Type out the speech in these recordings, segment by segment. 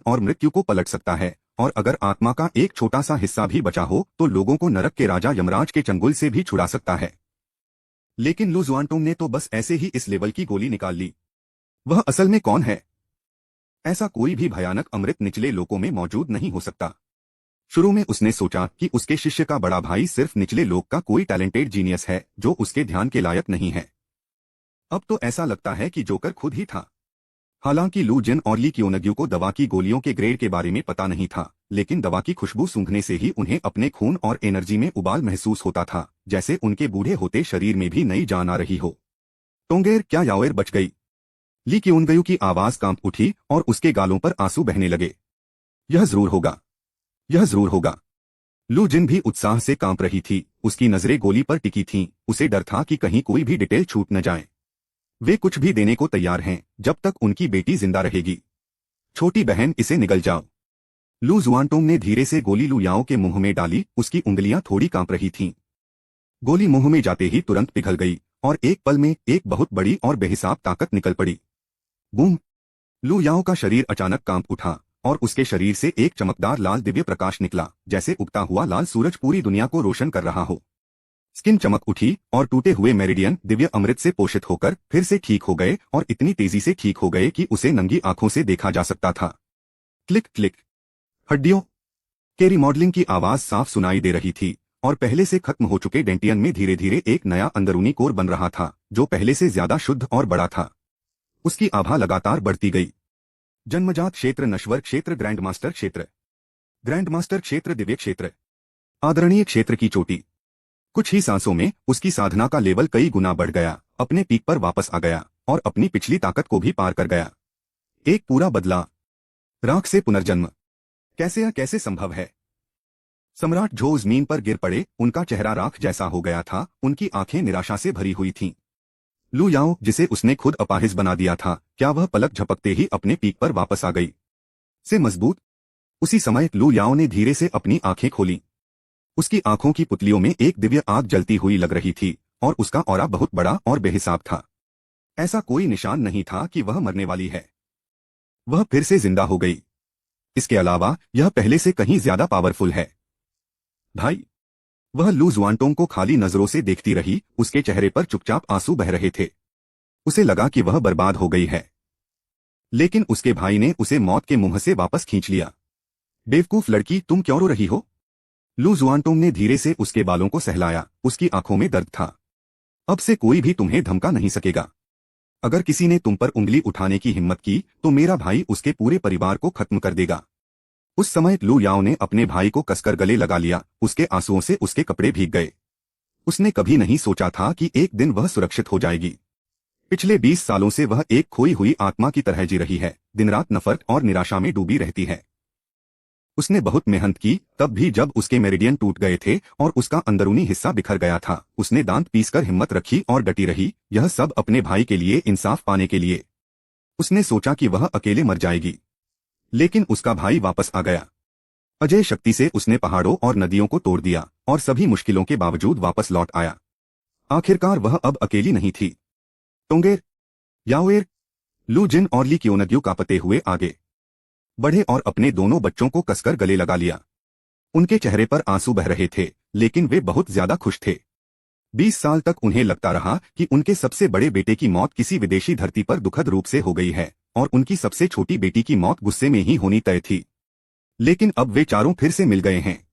और मृत्यु को पलट सकता है, और अगर आत्मा का एक छोटा सा हिस्सा भी बचा हो तो लोगों को नरक के राजा यमराज के चंगुल से भी छुड़ा सकता है। लेकिन लू जुआनटोंग ने तो बस ऐसे ही इस लेवल की गोली निकाल ली। वह असल में कौन है? ऐसा कोई भी भयानक अमृत निचले लोकों में मौजूद नहीं हो सकता। शुरू में उसने सोचा कि उसके शिष्य का बड़ा भाई सिर्फ निचले लोक का कोई टैलेंटेड जीनियस है जो उसके ध्यान के लायक नहीं है। अब तो ऐसा लगता है कि जोकर खुद ही था। हालांकि लू जिन और ली क्योनग्यू को दवा की गोलियों के ग्रेड के बारे में पता नहीं था, लेकिन दवा की खुशबू सूंघने से ही उन्हें अपने खून और एनर्जी में उबाल महसूस होता था, जैसे उनके बूढ़े होते शरीर में भी नई जान आ रही हो। टोंगेर, क्या याओएर बच गई? ली क्योनग्यू की आवाज कांप उठी और उसके गालों पर आंसू बहने लगे। यह जरूर होगा, यह जरूर होगा। लू जिन भी उत्साह से कांप रही थी, उसकी नजरें गोली पर टिकी थीं। उसे डर था कि कहीं कोई भी डिटेल छूट न जाए। वे कुछ भी देने को तैयार हैं जब तक उनकी बेटी जिंदा रहेगी। छोटी बहन, इसे निगल जाओ। लू जुआनटोंग ने धीरे से गोली लू याओ के मुंह में डाली। उसकी उंगलियां थोड़ी कांप रही थीं। गोली मुंह में जाते ही तुरंत पिघल गई और एक पल में एक बहुत बड़ी और बेहिसाब ताकत निकल पड़ी। बूम! लू याओ का शरीर अचानक कांप उठा और उसके शरीर से एक चमकदार लाल दिव्य प्रकाश निकला, जैसे उगता हुआ लाल सूरज पूरी दुनिया को रोशन कर रहा हो। स्किन चमक उठी और टूटे हुए मेरिडियन दिव्य अमृत से पोषित होकर फिर से ठीक हो गए, और इतनी तेजी से ठीक हो गए कि उसे नंगी आंखों से देखा जा सकता था। Click click. हड्डियों के रिमॉडलिंग की आवाज साफ सुनाई दे रही थी, और पहले से खत्म हो चुके डेंटियन में धीरे धीरे एक नया अंदरूनी कोर बन रहा था, जो पहले से ज्यादा शुद्ध और बड़ा था। उसकी आभा लगातार बढ़ती गई। जन्मजात क्षेत्र, नश्वर क्षेत्र, ग्रैंडमास्टर क्षेत्र, ग्रैंडमास्टर क्षेत्र, दिव्य क्षेत्र, आदरणीय क्षेत्र की चोटी। कुछ ही सांसों में उसकी साधना का लेवल कई गुना बढ़ गया, अपने पीक पर वापस आ गया और अपनी पिछली ताकत को भी पार कर गया। एक पूरा बदला। राख से पुनर्जन्म। कैसे यह कैसे संभव है? सम्राट झो जमीन पर गिर पड़े। उनका चेहरा राख जैसा हो गया था, उनकी आंखें निराशा से भरी हुई थीं। लू याओ, जिसे उसने खुद अपाहिज बना दिया था, क्या वह पलक झपकते ही अपने पीक पर वापस आ गई? से मजबूत। उसी समय लू याओ ने धीरे से अपनी आंखें खोली। उसकी आंखों की पुतलियों में एक दिव्य आग जलती हुई लग रही थी, और उसका ऑरा बहुत बड़ा और बेहिसाब था। ऐसा कोई निशान नहीं था कि वह मरने वाली है। वह फिर से जिंदा हो गई। इसके अलावा यह पहले से कहीं ज्यादा पावरफुल है। भाई! वह लू जुआनटोंग को खाली नजरों से देखती रही। उसके चेहरे पर चुपचाप आंसू बह रहे थे। उसे लगा कि वह बर्बाद हो गई है, लेकिन उसके भाई ने उसे मौत के मुंह से वापस खींच लिया। बेवकूफ लड़की, तुम क्यों रो रही हो? लू जुआनटोंग ने धीरे से उसके बालों को सहलाया। उसकी आंखों में दर्द था। अब से कोई भी तुम्हें धमका नहीं सकेगा। अगर किसी ने तुम पर उंगली उठाने की हिम्मत की तो मेरा भाई उसके पूरे परिवार को खत्म कर देगा। उस समय लू याओ ने अपने भाई को कसकर गले लगा लिया। उसके आंसुओं से उसके कपड़े भीग गए। उसने कभी नहीं सोचा था कि एक दिन वह सुरक्षित हो जाएगी। पिछले 20 सालों से वह एक खोई हुई आत्मा की तरह जी रही है, दिन रात नफरत और निराशा में डूबी रहती है। उसने बहुत मेहनत की, तब भी जब उसके मेरिडियन टूट गए थे और उसका अंदरूनी हिस्सा बिखर गया था, उसने दांत पीसकर हिम्मत रखी और डटी रही। यह सब अपने भाई के लिए, इंसाफ पाने के लिए। उसने सोचा कि वह अकेले मर जाएगी, लेकिन उसका भाई वापस आ गया। अजय शक्ति से उसने पहाड़ों और नदियों को तोड़ दिया और सभी मुश्किलों के बावजूद वापस लौट आया। आखिरकार वह अब अकेली नहीं थी। टोंगेर, याओएर, लू जिन और ली क्योनग्यू कांपते हुए आगे बढ़े और अपने दोनों बच्चों को कसकर गले लगा लिया। उनके चेहरे पर आंसू बह रहे थे, लेकिन वे बहुत ज्यादा खुश थे। 20 साल तक उन्हें लगता रहा कि उनके सबसे बड़े बेटे की मौत किसी विदेशी धरती पर दुखद रूप से हो गई है, और उनकी सबसे छोटी बेटी की मौत गुस्से में ही होनी तय थी। लेकिन अब वे चारों फिर से मिल गए हैं।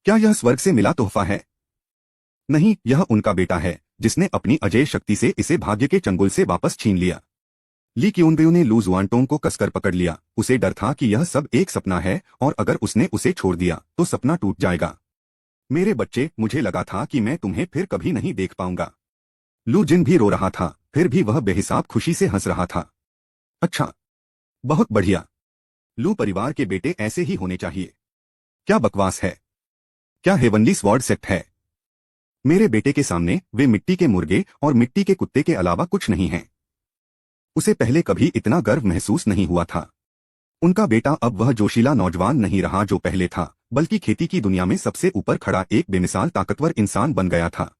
क्या यह स्वर्ग से मिला तोहफा है? नहीं, यह उनका बेटा है, जिसने अपनी अजय शक्ति से इसे भाग्य के चंगुल से वापस छीन लिया। ली क्योनग्यू ने लू जुआनटोंग को कसकर पकड़ लिया। उसे डर था कि यह सब एक सपना है, और अगर उसने उसे छोड़ दिया तो सपना टूट जाएगा। मेरे बच्चे, मुझे लगा था कि मैं तुम्हें फिर कभी नहीं देख पाऊंगा। लू जिन भी रो रहा था, फिर भी वह बेहिसाब खुशी से हंस रहा था। अच्छा, बहुत बढ़िया। लू परिवार के बेटे ऐसे ही होने चाहिए। क्या बकवास है? क्या हेवनली स्वॉर्ड सेक्ट है? मेरे बेटे के सामने वे मिट्टी के मुर्गे और मिट्टी के कुत्ते के अलावा कुछ नहीं हैं। उसे पहले कभी इतना गर्व महसूस नहीं हुआ था। उनका बेटा अब वह जोशीला नौजवान नहीं रहा जो पहले था, बल्कि खेती की दुनिया में सबसे ऊपर खड़ा एक बेमिसाल ताकतवर इंसान बन गया था।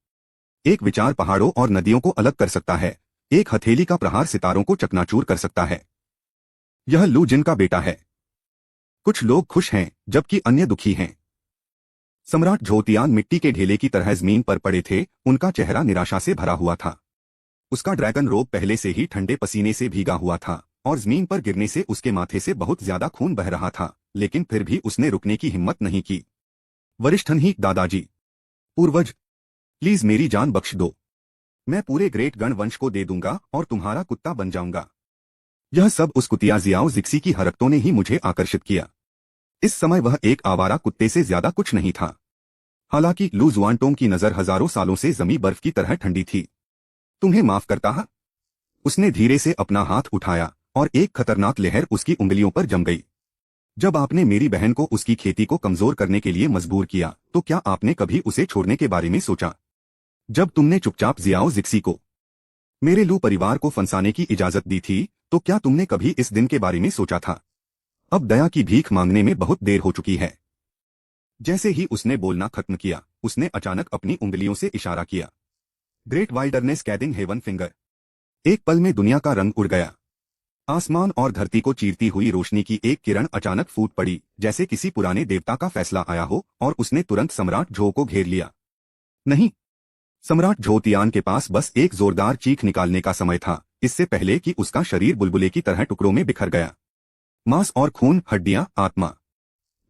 एक विचार पहाड़ों और नदियों को अलग कर सकता है, एक हथेली का प्रहार सितारों को चकनाचूर कर सकता है। यह लू जिन का बेटा है। कुछ लोग खुश हैं जबकि अन्य दुखी हैं। सम्राट झोतियान मिट्टी के ढेले की तरह जमीन पर पड़े थे, उनका चेहरा निराशा से भरा हुआ था। उसका ड्रैगन रोब पहले से ही ठंडे पसीने से भीगा हुआ था और जमीन पर गिरने से उसके माथे से बहुत ज्यादा खून बह रहा था, लेकिन फिर भी उसने रुकने की हिम्मत नहीं की। वरिष्ठन ही दादाजी, पूर्वज, प्लीज मेरी जान बख्श दो। मैं पूरे ग्रेट गण वंश को दे दूंगा और तुम्हारा कुत्ता बन जाऊंगा। यह सब उस कुतिया जियाओ जिक्सी की हरकतों ने ही मुझे आकर्षित किया। इस समय वह एक आवारा कुत्ते से ज्यादा कुछ नहीं था। हालांकि लू जुआनटोंग की नजर हजारों सालों से जमी बर्फ की तरह ठंडी थी। तुम्हें माफ करता है? उसने धीरे से अपना हाथ उठाया और एक खतरनाक लहर उसकी उंगलियों पर जम गई। जब आपने मेरी बहन को उसकी खेती को कमजोर करने के लिए मजबूर किया, तो क्या आपने कभी उसे छोड़ने के बारे में सोचा? जब तुमने चुपचाप जियाओ जिक्सी को मेरे लू परिवार को फंसाने की इजाजत दी थी, तो क्या तुमने कभी इस दिन के बारे में सोचा था? अब दया की भीख मांगने में बहुत देर हो चुकी है। जैसे ही उसने बोलना खत्म किया, उसने अचानक अपनी उंगलियों से इशारा किया। ग्रेट वाइल्डरनेस कैदिंग हेवन फिंगर। एक पल में दुनिया का रंग उड़ गया। आसमान और धरती को चीरती हुई रोशनी की एक किरण अचानक फूट पड़ी, जैसे किसी पुराने देवता का फैसला आया हो, और उसने तुरंत सम्राट झो को घेर लिया। नहीं, सम्राट झोतियान के पास बस एक जोरदार चीख निकालने का समय था, इससे पहले कि उसका शरीर बुलबुले की तरह टुकड़ों में बिखर गया। मांस और खून, हड्डियां, आत्मा,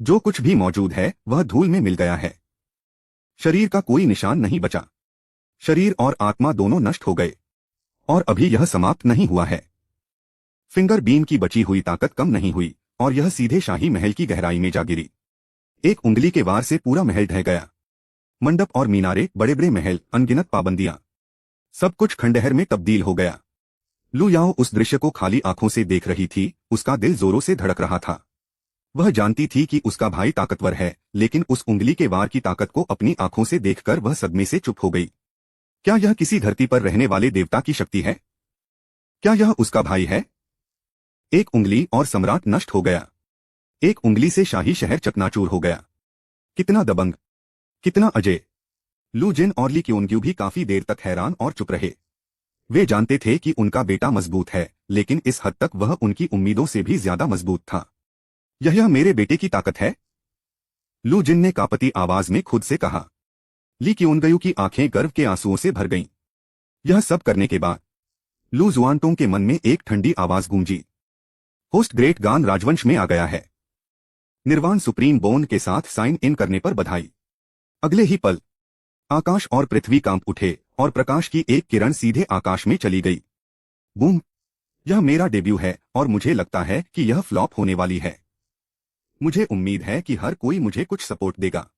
जो कुछ भी मौजूद है वह धूल में मिल गया है। शरीर का कोई निशान नहीं बचा। शरीर और आत्मा दोनों नष्ट हो गए। और अभी यह समाप्त नहीं हुआ है। फिंगर बीम की बची हुई ताकत कम नहीं हुई और यह सीधे शाही महल की गहराई में जा गिरी। एक उंगली के वार से पूरा महल ढह गया। मंडप और मीनारे, बड़े बड़े महल, अनगिनत पाबंदियां, सब कुछ खंडहर में तब्दील हो गया। लू याओ उस दृश्य को खाली आंखों से देख रही थी। उसका दिल जोरों से धड़क रहा था। वह जानती थी कि उसका भाई ताकतवर है, लेकिन उस उंगली के वार की ताकत को अपनी आंखों से देखकर वह सदमे से चुप हो गई। क्या यह किसी धरती पर रहने वाले देवता की शक्ति है? क्या यह उसका भाई है? एक उंगली और सम्राट नष्ट हो गया। एक उंगली से शाही शहर चकनाचूर हो गया। कितना दबंग, कितना अजय! लू जिन और ली क्योंग्यू भी काफी देर तक हैरान और चुप रहे। वे जानते थे कि उनका बेटा मजबूत है, लेकिन इस हद तक वह उनकी उम्मीदों से भी ज्यादा मजबूत था। यह मेरे बेटे की ताकत है? लू जिन ने कांपती आवाज में खुद से कहा। ली क्योंग्यू की आंखें गर्व के आंसुओं से भर गईं। यह सब करने के बाद लू जुआनटोंग के मन में एक ठंडी आवाज गूंजी। होस्ट ग्रेट गान राजवंश में आ गया है। निर्वाण सुप्रीम बोन के साथ साइन इन करने पर बधाई। अगले ही पल आकाश और पृथ्वी कांप उठे और प्रकाश की एक किरण सीधे आकाश में चली गई। बूम! यह मेरा डेब्यू है और मुझे लगता है कि यह फ्लॉप होने वाली है। मुझे उम्मीद है कि हर कोई मुझे कुछ सपोर्ट देगा।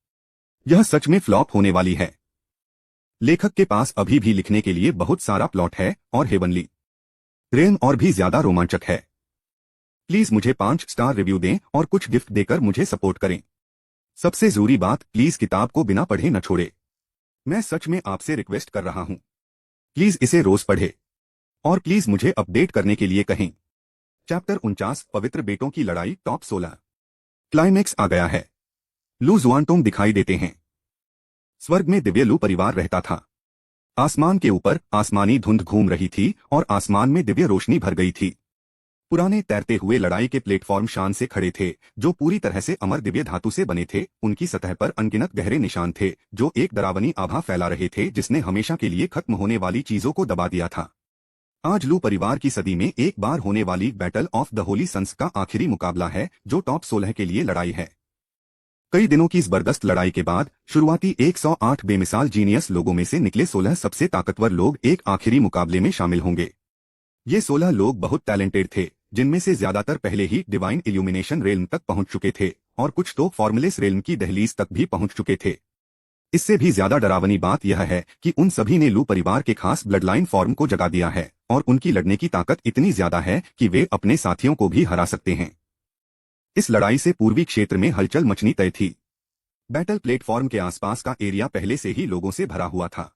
यह सच में फ्लॉप होने वाली है। लेखक के पास अभी भी लिखने के लिए बहुत सारा प्लॉट है और हेवनली रेन और भी ज्यादा रोमांचक है। प्लीज मुझे 5 स्टार रिव्यू दें और कुछ गिफ्ट देकर मुझे सपोर्ट करें। सबसे जरूरी बात, प्लीज किताब को बिना पढ़े न छोड़े। मैं सच में आपसे रिक्वेस्ट कर रहा हूं। प्लीज इसे रोज पढ़े और प्लीज मुझे अपडेट करने के लिए कहें। चैप्टर 49, पवित्र बेटों की लड़ाई, टॉप 16। क्लाइमेक्स आ गया है। लू जुआनटोंग दिखाई देते हैं। स्वर्ग में दिव्य लू परिवार रहता था। आसमान के ऊपर आसमानी धुंध घूम रही थी और आसमान में दिव्य रोशनी भर गई थी। पुराने तैरते हुए लड़ाई के प्लेटफॉर्म शान से खड़े थे, जो पूरी तरह से अमर दिव्य धातु से बने थे। उनकी सतह पर अनगिनत गहरे निशान थे, जो एक डरावनी आभा फैला रहे थे जिसने हमेशा के लिए खत्म होने वाली चीजों को दबा दिया था। आज लू परिवार की सदी में एक बार होने वाली battle of the holy sons का आखिरी मुकाबला है, जो टॉप 16 के लिए लड़ाई है। कई दिनों की जबरदस्त लड़ाई के बाद शुरुआती 108 बेमिसाल जीनियस लोगों में से निकले 16 सबसे ताकतवर लोग एक आखिरी मुकाबले में शामिल होंगे। ये 16 लोग बहुत टैलेंटेड थे, जिनमें से ज्यादातर पहले ही डिवाइन इल्यूमिनेशन रेल्म तक पहुंच चुके थे और कुछ तो फॉर्मुलेस रेल्म की दहलीज तक भी पहुंच चुके थे। इससे भी ज्यादा डरावनी बात यह है कि उन सभी ने लू परिवार के खास ब्लडलाइन फॉर्म को जगा दिया है और उनकी लड़ने की ताकत इतनी ज्यादा है कि वे अपने साथियों को भी हरा सकते हैं। इस लड़ाई से पूर्वी क्षेत्र में हलचल मचनी तय थी। बैटल प्लेटफॉर्म के आसपास का एरिया पहले से ही लोगों से भरा हुआ था।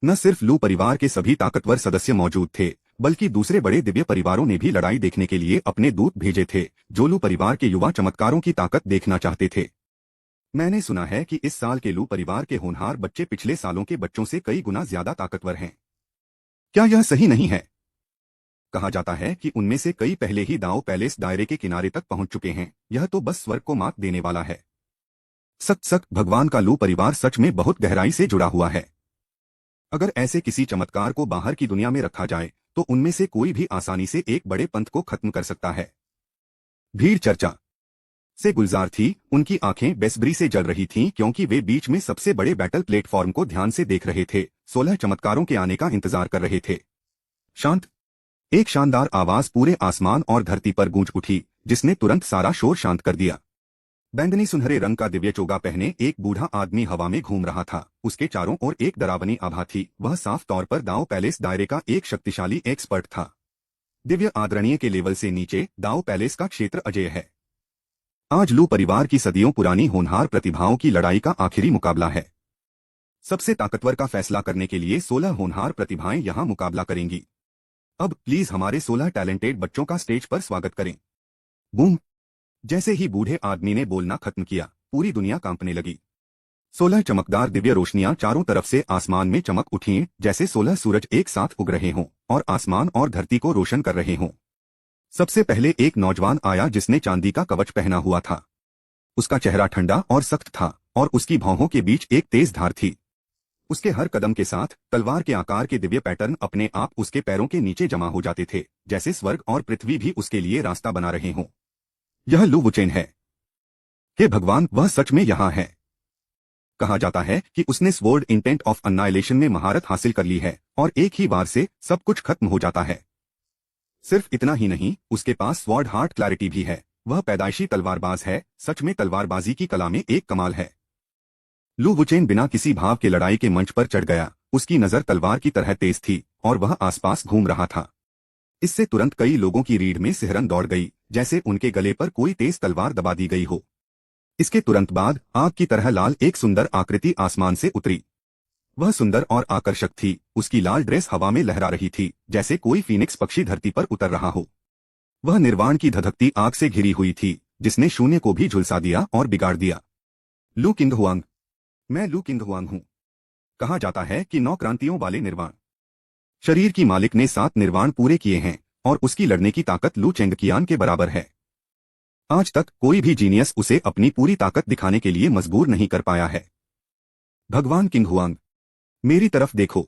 न सिर्फ लू परिवार के सभी ताकतवर सदस्य मौजूद थे, बल्कि दूसरे बड़े दिव्य परिवारों ने भी लड़ाई देखने के लिए अपने दूत भेजे थे, जो लू परिवार के युवा चमत्कारों की ताकत देखना चाहते थे। मैंने सुना है कि इस साल के लू परिवार के होनहार बच्चे पिछले सालों के बच्चों से कई गुना ज्यादा ताकतवर हैं। क्या यह सही नहीं है? कहा जाता है कि उनमें से कई पहले ही दाओ पैलेस दायरे के किनारे तक पहुंच चुके हैं। यह तो बस स्वर्ग को मात देने वाला है। सच भगवान का लू परिवार सच में बहुत गहराई से जुड़ा हुआ है। अगर ऐसे किसी चमत्कार को बाहर की दुनिया में रखा जाए तो उनमें से कोई भी आसानी से एक बड़े पंथ को खत्म कर सकता है। भीड़ चर्चा से गुलजार थी, उनकी आंखें बेसब्री से जल रही थीं क्योंकि वे बीच में सबसे बड़े बैटल प्लेटफॉर्म को ध्यान से देख रहे थे, 16 चमत्कारों के आने का इंतजार कर रहे थे। शांत। एक शानदार आवाज पूरे आसमान और धरती पर गूंज उठी, जिसने तुरंत सारा शोर शांत कर दिया। बैंगनी सुनहरे रंग का दिव्य चोगा पहने एक बूढ़ा आदमी हवा में घूम रहा था। उसके चारों ओर एक डरावनी आभा थी। वह साफ तौर पर दाओ पैलेस दायरे का एक शक्तिशाली एक्सपर्ट था। दिव्य आदरणीय के लेवल से नीचे दाओ पैलेस का क्षेत्र अजेय है। आज लू परिवार की सदियों पुरानी होनहार प्रतिभाओं की लड़ाई का आखिरी मुकाबला है। सबसे ताकतवर का फैसला करने के लिए 16 होनहार प्रतिभाएं यहां मुकाबला करेंगी। अब प्लीज हमारे 16 टैलेंटेड बच्चों का स्टेज पर स्वागत करें। बूम! जैसे ही बूढ़े आदमी ने बोलना खत्म किया, पूरी दुनिया कांपने लगी। 16 चमकदार दिव्य रोशनियां चारों तरफ से आसमान में चमक उठीं, जैसे 16 सूरज एक साथ उग रहे हों और आसमान और धरती को रोशन कर रहे हों। सबसे पहले एक नौजवान आया जिसने चांदी का कवच पहना हुआ था। उसका चेहरा ठंडा और सख्त था और उसकी भौहों के बीच एक तेज धार थी। उसके हर कदम के साथ तलवार के आकार के दिव्य पैटर्न अपने आप उसके पैरों के नीचे जमा हो जाते थे, जैसे स्वर्ग और पृथ्वी भी उसके लिए रास्ता बना रहे हों। यह लू वुचेन है। हे भगवान, वह सच में यहाँ है। कहा जाता है कि उसने स्वॉर्ड इंटेंट ऑफ अन्नाइलेशन में महारत हासिल कर ली है और एक ही बार से सब कुछ खत्म हो जाता है। सिर्फ इतना ही नहीं, उसके पास स्वॉर्ड हार्ट क्लैरिटी भी है। वह पैदाइशी तलवारबाज है। सच में तलवारबाजी की कला में एक कमाल है। लू वुचेन बिना किसी भाव के लड़ाई के मंच पर चढ़ गया। उसकी नजर तलवार की तरह तेज थी और वह आसपास घूम रहा था। इससे तुरंत कई लोगों की रीढ़ में सिहरन दौड़ गई, जैसे उनके गले पर कोई तेज तलवार दबा दी गई हो। इसके तुरंत बाद आग की तरह लाल एक सुंदर आकृति आसमान से उतरी। वह सुंदर और आकर्षक थी। उसकी लाल ड्रेस हवा में लहरा रही थी, जैसे कोई फीनिक्स पक्षी धरती पर उतर रहा हो। वह निर्वाण की धधकती आग से घिरी हुई थी, जिसने शून्य को भी झुलसा दिया और बिगाड़ दिया। लू किंगहुआंग। मैं लू किंगहुआंग हूँ। कहा जाता है कि 9 क्रांतियों वाले निर्वाण शरीर की मालिक ने 7 निर्वाण पूरे किए हैं और उसकी लड़ने की ताकत लू चेंगकियान के बराबर है। आज तक कोई भी जीनियस उसे अपनी पूरी ताकत दिखाने के लिए मजबूर नहीं कर पाया है। भगवान किंगहुआंग, मेरी तरफ देखो।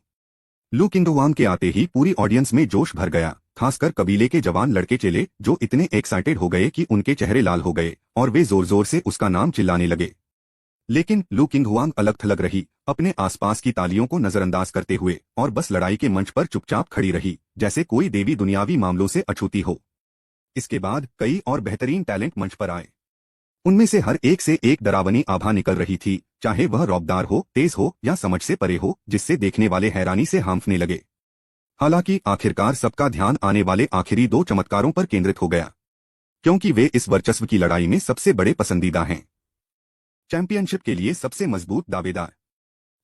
लू किंगहुआंग के आते ही पूरी ऑडियंस में जोश भर गया, खासकर कबीले के जवान लड़के चेले, जो इतने एक्साइटेड हो गए कि उनके चेहरे लाल हो गए और वे जोर जोर से उसका नाम चिल्लाने लगे। लेकिन लू किंगहुआंग अलग थलग रही, अपने आसपास की तालियों को नजरअंदाज करते हुए, और बस लड़ाई के मंच पर चुपचाप खड़ी रही, जैसे कोई देवी दुनियावी मामलों से अछूती हो। इसके बाद कई और बेहतरीन टैलेंट मंच पर आए। उनमें से हर एक से एक डरावनी आभा निकल रही थी, चाहे वह रौबदार हो, तेज हो या समझ से परे हो, जिससे देखने वाले हैरानी से हांफने लगे। हालांकि आखिरकार सबका ध्यान आने वाले आखिरी 2 चमत्कारों पर केंद्रित हो गया, क्योंकि वे इस वर्चस्व की लड़ाई में सबसे बड़े पसंदीदा हैं। चैंपियनशिप के लिए सबसे मजबूत दावेदार।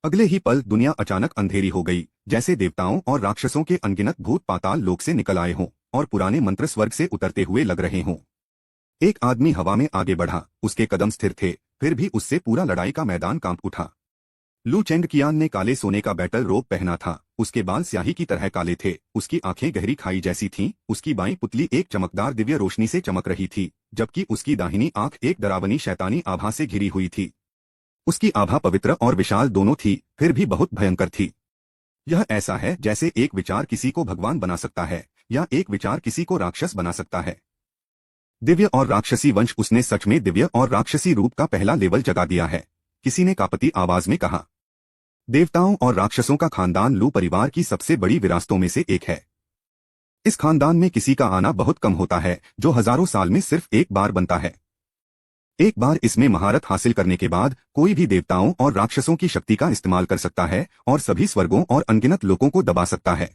अगले ही पल दुनिया अचानक अंधेरी हो गई, जैसे देवताओं और राक्षसों के अनगिनत भूत पाताल लोक से निकल आए हों और पुराने मंत्र स्वर्ग से उतरते हुए लग रहे हों। एक आदमी हवा में आगे बढ़ा। उसके कदम स्थिर थे, फिर भी उससे पूरा लड़ाई का मैदान कांप उठा। लू चेंगकियान ने काले सोने का बैटल रोब पहना था। उसके बाल स्याही की तरह काले थे, उसकी आंखें गहरी खाई जैसी थीं, उसकी बाईं पुतली एक चमकदार दिव्य रोशनी से चमक रही थी, जबकि उसकी दाहिनी आंख एक डरावनी शैतानी आभा से घिरी हुई थी। उसकी आभा पवित्र और विशाल दोनों थी, फिर भी बहुत भयंकर थी। यह ऐसा है जैसे एक विचार किसी को भगवान बना सकता है या एक विचार किसी को राक्षस बना सकता है। दिव्य और राक्षसी वंश। उसने सच में दिव्य और राक्षसी रूप का पहला लेवल जगा दिया है, किसी ने कांपती आवाज में कहा। देवताओं और राक्षसों का खानदान लू परिवार की सबसे बड़ी विरासतों में से एक है। इस खानदान में किसी का आना बहुत कम होता है, जो हजारों साल में सिर्फ एक बार बनता है। एक बार इसमें महारत हासिल करने के बाद कोई भी देवताओं और राक्षसों की शक्ति का इस्तेमाल कर सकता है और सभी स्वर्गों और अनगिनत लोगों को दबा सकता है।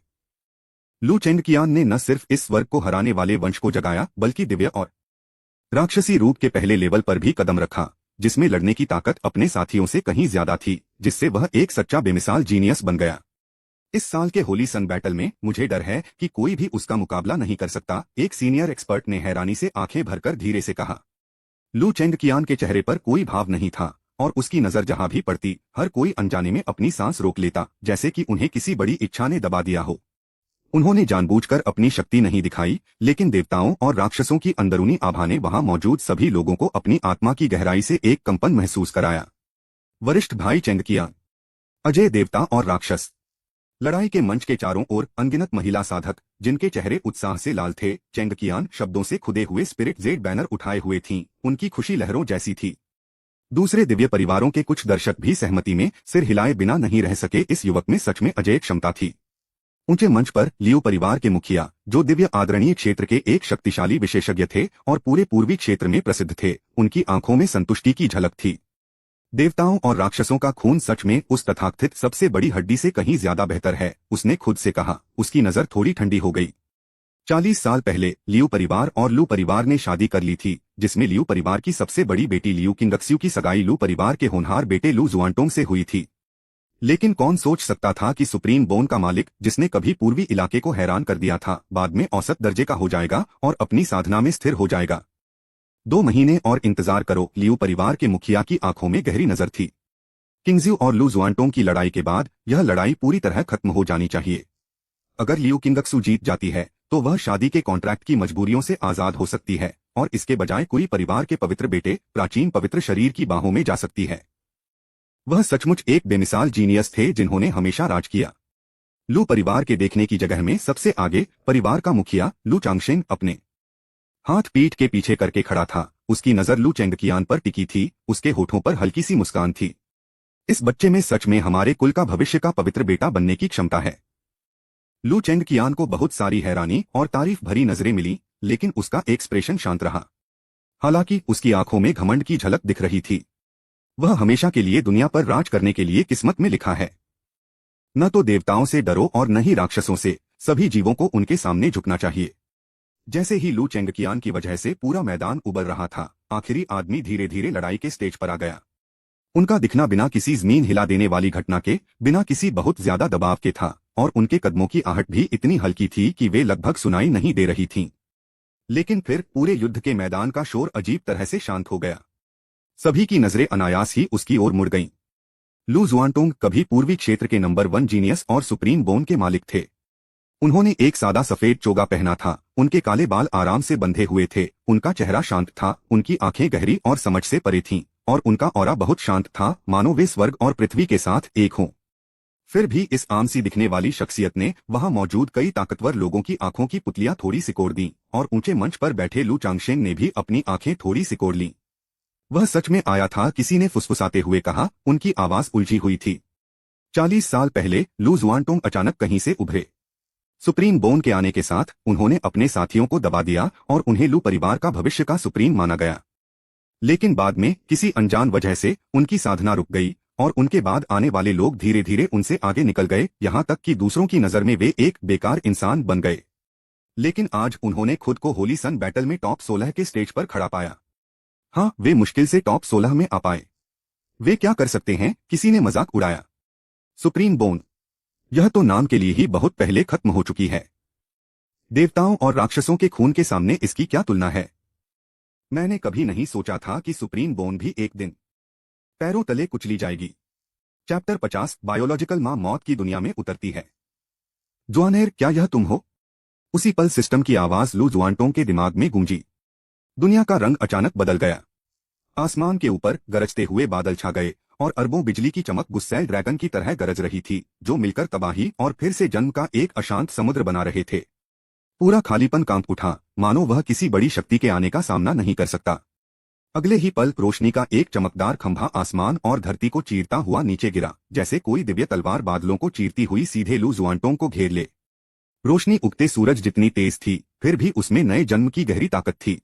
लू चेंगकियान ने न सिर्फ इस स्वर्ग को हराने वाले वंश को जगाया, बल्कि दिव्य और राक्षसी रूप के पहले लेवल पर भी कदम रखा, जिसमें लड़ने की ताकत अपने साथियों से कहीं ज्यादा थी, जिससे वह एक सच्चा बेमिसाल जीनियस बन गया। इस साल के होली सन बैटल में मुझे डर है कि कोई भी उसका मुकाबला नहीं कर सकता, एक सीनियर एक्सपर्ट ने हैरानी से आंखें भरकर धीरे से कहा। लू चेंगकियान के चेहरे पर कोई भाव नहीं था और उसकी नजर जहां भी पड़ती, हर कोई अनजाने में अपनी सांस रोक लेता, जैसे कि उन्हें किसी बड़ी इच्छा ने दबा दिया हो। उन्होंने जानबूझकर अपनी शक्ति नहीं दिखाई, लेकिन देवताओं और राक्षसों की अंदरूनी आभा ने वहां मौजूद सभी लोगों को अपनी आत्मा की गहराई से एक कंपन महसूस कराया। वरिष्ठ भाई चेंगकियान, अजय देवता और राक्षस। लड़ाई के मंच के चारों ओर अनगिनत महिला साधक, जिनके चेहरे उत्साह से लाल थे, चेंगकियान शब्दों से खुदे हुए स्पिरिट जेड बैनर उठाए हुए थीं, उनकी खुशी लहरों जैसी थी। दूसरे दिव्य परिवारों के कुछ दर्शक भी सहमति में सिर हिलाए बिना नहीं रह सके। इस युवक में सच में अजय क्षमता थी। ऊंचे मंच पर लियू परिवार के मुखिया, जो दिव्य आदरणीय क्षेत्र के एक शक्तिशाली विशेषज्ञ थे और पूरे पूर्वी क्षेत्र में प्रसिद्ध थे, उनकी आंखों में संतुष्टि की झलक थी। देवताओं और राक्षसों का खून सच में उस तथाकथित सबसे बड़ी हड्डी से कहीं ज्यादा बेहतर है, उसने खुद से कहा। उसकी नजर थोड़ी ठंडी हो गई। 40 साल पहले लियू परिवार और लू परिवार ने शादी कर ली थी, जिसमें लियू परिवार की सबसे बड़ी बेटी लियू किंगक्स्यू की सगाई लू परिवार के होनहार बेटे लू जुआनटोंग से हुई थी। लेकिन कौन सोच सकता था कि सुप्रीम बोन का मालिक, जिसने कभी पूर्वी इलाके को हैरान कर दिया था, बाद में औसत दर्जे का हो जाएगा और अपनी साधना में स्थिर हो जाएगा। 2 महीने और इंतजार करो। लियू परिवार के मुखिया की आंखों में गहरी नजर थी। किंगज्यू और लू जुआनटोंग की लड़ाई के बाद यह लड़ाई पूरी तरह खत्म हो जानी चाहिए। अगर लियू किंगक्सू जीत जाती है तो वह शादी के कॉन्ट्रैक्ट की मजबूरियों से आजाद हो सकती है और इसके बजाय कुरी परिवार के पवित्र बेटे, प्राचीन पवित्र शरीर की बाहों में जा सकती है। वह सचमुच एक बेमिसाल जीनियस थे जिन्होंने हमेशा राज किया। लू परिवार के देखने की जगह में सबसे आगे परिवार का मुखिया लू चांगशेंग अपने हाथ पीठ के पीछे करके खड़ा था। उसकी नजर लू चेंगकियान पर टिकी थी, उसके होठों पर हल्की सी मुस्कान थी। इस बच्चे में सच में हमारे कुल का भविष्य का पवित्र बेटा बनने की क्षमता है। लू चेंगकियान को बहुत सारी हैरानी और तारीफ भरी नजरें मिली, लेकिन उसका एक्सप्रेशन शांत रहा। हालांकि उसकी आंखों में घमंड की झलक दिख रही थी। वह हमेशा के लिए दुनिया पर राज करने के लिए किस्मत में लिखा है। न तो देवताओं से डरो और न ही राक्षसों से, सभी जीवों को उनके सामने झुकना चाहिए। जैसे ही लू चेंगकियान की वजह से पूरा मैदान उबल रहा था, आखिरी आदमी धीरे धीरे लड़ाई के स्टेज पर आ गया। उनका दिखना बिना किसी जमीन हिला देने वाली घटना के, बिना किसी बहुत ज्यादा दबाव के था, और उनके कदमों की आहट भी इतनी हल्की थी कि वे लगभग सुनाई नहीं दे रही थीं। लेकिन फिर पूरे युद्ध के मैदान का शोर अजीब तरह से शांत हो गया। सभी की नजरें अनायास ही उसकी ओर मुड़ गईं। लू जुआनटोंग कभी पूर्वी क्षेत्र के नंबर 1 जीनियस और सुप्रीम बोन के मालिक थे। उन्होंने एक सादा सफेद चोगा पहना था, उनके काले बाल आराम से बंधे हुए थे, उनका चेहरा शांत था, उनकी आंखें गहरी और समझ से परे थीं, और उनका ऑरा बहुत शांत था, मानो वे स्वर्ग और पृथ्वी के साथ एक हों। फिर भी इस आम सी दिखने वाली शख्सियत ने वहां मौजूद कई ताकतवर लोगों की आंखों की पुतलियां थोड़ी सिकोड़ दी, और ऊंचे मंच पर बैठे लू चांगशेंग ने भी अपनी आंखें थोड़ी सिकोड़ लीं। वह सच में आया था, किसी ने फुसफुसाते हुए कहा, उनकी आवाज उलझी हुई थी। 40 साल पहले लू जुआनटोंग अचानक कहीं से उभरे। सुप्रीम बोन के आने के साथ उन्होंने अपने साथियों को दबा दिया और उन्हें लू परिवार का भविष्य का सुप्रीम माना गया। लेकिन बाद में किसी अनजान वजह से उनकी साधना रुक गई और उनके बाद आने वाले लोग धीरे धीरे उनसे आगे निकल गए, यहां तक कि दूसरों की नजर में वे एक बेकार इंसान बन गए। लेकिन आज उन्होंने खुद को होली सन बैटल में टॉप 16 के स्टेज पर खड़ा पाया। हाँ, वे मुश्किल से टॉप 16 में आ पाए। वे क्या कर सकते हैं, किसी ने मजाक उड़ाया। सुप्रीम बोन, यह तो नाम के लिए ही बहुत पहले खत्म हो चुकी है। देवताओं और राक्षसों के खून के सामने इसकी क्या तुलना है। मैंने कभी नहीं सोचा था कि सुप्रीम बोन भी एक दिन पैरों तले कुचली जाएगी। चैप्टर 50, बायोलॉजिकल मां मौत की दुनिया में उतरती है। जुआनेर, क्या यह तुम हो? उसी पल सिस्टम की आवाज लू जुआनटोंग के दिमाग में गूंजी। दुनिया का रंग अचानक बदल गया। आसमान के ऊपर गरजते हुए बादल छा गए और अरबों बिजली की चमक गुस्सैल ड्रैगन की तरह गरज रही थी, जो मिलकर तबाही और फिर से जन्म का एक अशांत समुद्र बना रहे थे। पूरा खालीपन कांप उठा, मानो वह किसी बड़ी शक्ति के आने का सामना नहीं कर सकता। अगले ही पल रोशनी का एक चमकदार खंभा आसमान और धरती को चीरता हुआ नीचे गिरा, जैसे कोई दिव्य तलवार बादलों को चीरती हुई सीधे लू जुआनटोंग को घेर ले। रोशनी उगते सूरज जितनी तेज थी, फिर भी उसमें नए जन्म की गहरी ताकत थी।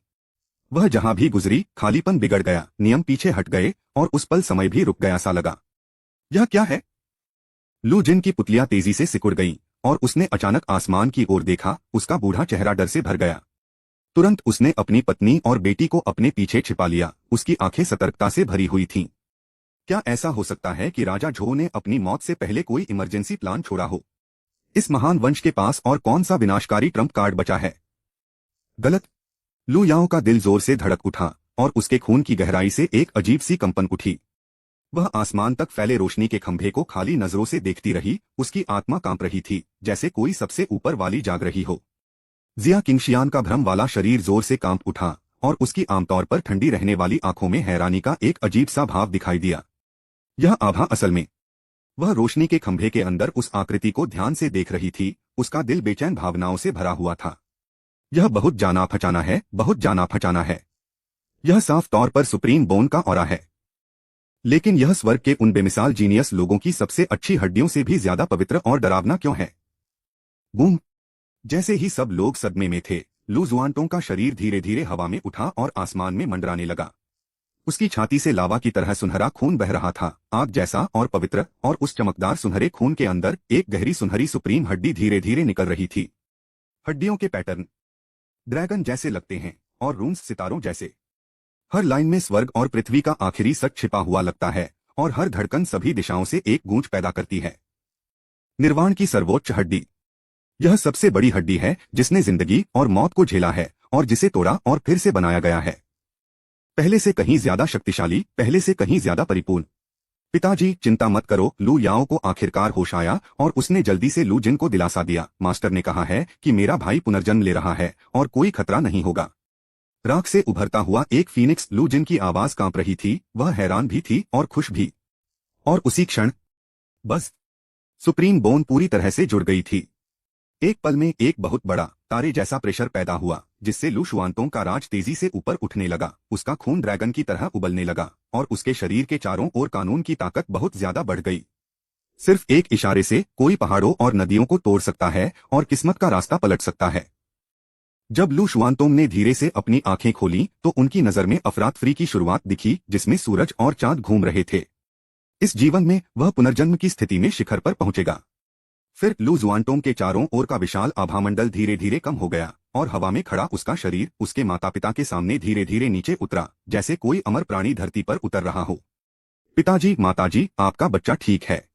वह जहां भी गुजरी, खालीपन बिगड़ गया, नियम पीछे हट गए और उस पल समय भी रुक गया सा लगा। यह क्या है? लू जिन की पुतलियां तेजी से सिकुड़ गईं और उसने अचानक आसमान की ओर देखा। उसका बूढ़ा चेहरा डर से भर गया। तुरंत उसने अपनी पत्नी और बेटी को अपने पीछे छिपा लिया। उसकी आंखें सतर्कता से भरी हुई थीं। क्या ऐसा हो सकता है कि राजा झो ने अपनी मौत से पहले कोई इमरजेंसी प्लान छोड़ा हो? इस महान वंश के पास और कौन सा विनाशकारी ट्रम्प कार्ड बचा है? गलत। लू याओ का दिल जोर से धड़क उठा और उसके खून की गहराई से एक अजीब सी कंपन उठी। वह आसमान तक फैले रोशनी के खंभे को खाली नजरों से देखती रही। उसकी आत्मा कांप रही थी, जैसे कोई सबसे ऊपर वाली जाग रही हो। जिया किंगशियान का भ्रम वाला शरीर जोर से कांप उठा और उसकी आमतौर पर ठंडी रहने वाली आंखों में हैरानी का एक अजीब सा भाव दिखाई दिया। यह आभा असल में, वह रोशनी के खंभे के अंदर उस आकृति को ध्यान से देख रही थी। उसका दिल बेचैन भावनाओं से भरा हुआ था। यह बहुत जाना पहचाना है, बहुत जाना पहचाना है। यह साफ तौर पर सुप्रीम बोन का ऑरा है। लेकिन यह स्वर्ग के उन बेमिसाल जीनियस लोगों की सबसे अच्छी हड्डियों से भी ज्यादा पवित्र और डरावना क्यों है? बूम! जैसे ही सब लोग सदमे में थे, लू जुआनटोंग का शरीर धीरे धीरे हवा में उठा और आसमान में मंडराने लगा। उसकी छाती से लावा की तरह सुनहरा खून बह रहा था, आग जैसा और पवित्र, और उस चमकदार सुनहरे खून के अंदर एक गहरी सुनहरी सुप्रीम हड्डी धीरे धीरे निकल रही थी। हड्डियों के पैटर्न ड्रैगन जैसे लगते हैं और रून्स सितारों जैसे। हर लाइन में स्वर्ग और पृथ्वी का आखिरी सच छिपा हुआ लगता है और हर धड़कन सभी दिशाओं से एक गूंज पैदा करती है। निर्वाण की सर्वोच्च हड्डी। यह सबसे बड़ी हड्डी है जिसने जिंदगी और मौत को झेला है और जिसे तोड़ा और फिर से बनाया गया है। पहले से कहीं ज्यादा शक्तिशाली, पहले से कहीं ज्यादा परिपूर्ण। पिताजी, चिंता मत करो। लू याओ को आखिरकार होश आया और उसने जल्दी से लू जिन को दिलासा दिया। मास्टर ने कहा है कि मेरा भाई पुनर्जन्म ले रहा है और कोई खतरा नहीं होगा। राख से उभरता हुआ एक फीनिक्स। लू जिन की आवाज कांप रही थी। वह हैरान भी थी और खुश भी। और उसी क्षण बस सुप्रीम बोन पूरी तरह से जुड़ गई थी। एक पल में एक बहुत बड़ा तारे जैसा प्रेशर पैदा हुआ, जिससे लू शुआनतोंग का राज तेजी से ऊपर उठने लगा। उसका खून ड्रैगन की तरह उबलने लगा और उसके शरीर के चारों ओर कानून की ताकत बहुत ज्यादा बढ़ गई। सिर्फ एक इशारे से कोई पहाड़ों और नदियों को तोड़ सकता है और किस्मत का रास्ता पलट सकता है। जब लू शुआनतोंग ने धीरे से अपनी आंखें खोली तो उनकी नजर में अफरातफरी की शुरुआत दिखी, जिसमें सूरज और चांद घूम रहे थे। इस जीवन में वह पुनर्जन्म की स्थिति में शिखर पर पहुंचेगा। फिर लू जुआनटोंग के चारों ओर का विशाल आभामंडल धीरे धीरे कम हो गया और हवा में खड़ा उसका शरीर उसके माता पिता के सामने धीरे धीरे नीचे उतरा, जैसे कोई अमर प्राणी धरती पर उतर रहा हो। पिताजी, माताजी, आपका बच्चा ठीक है।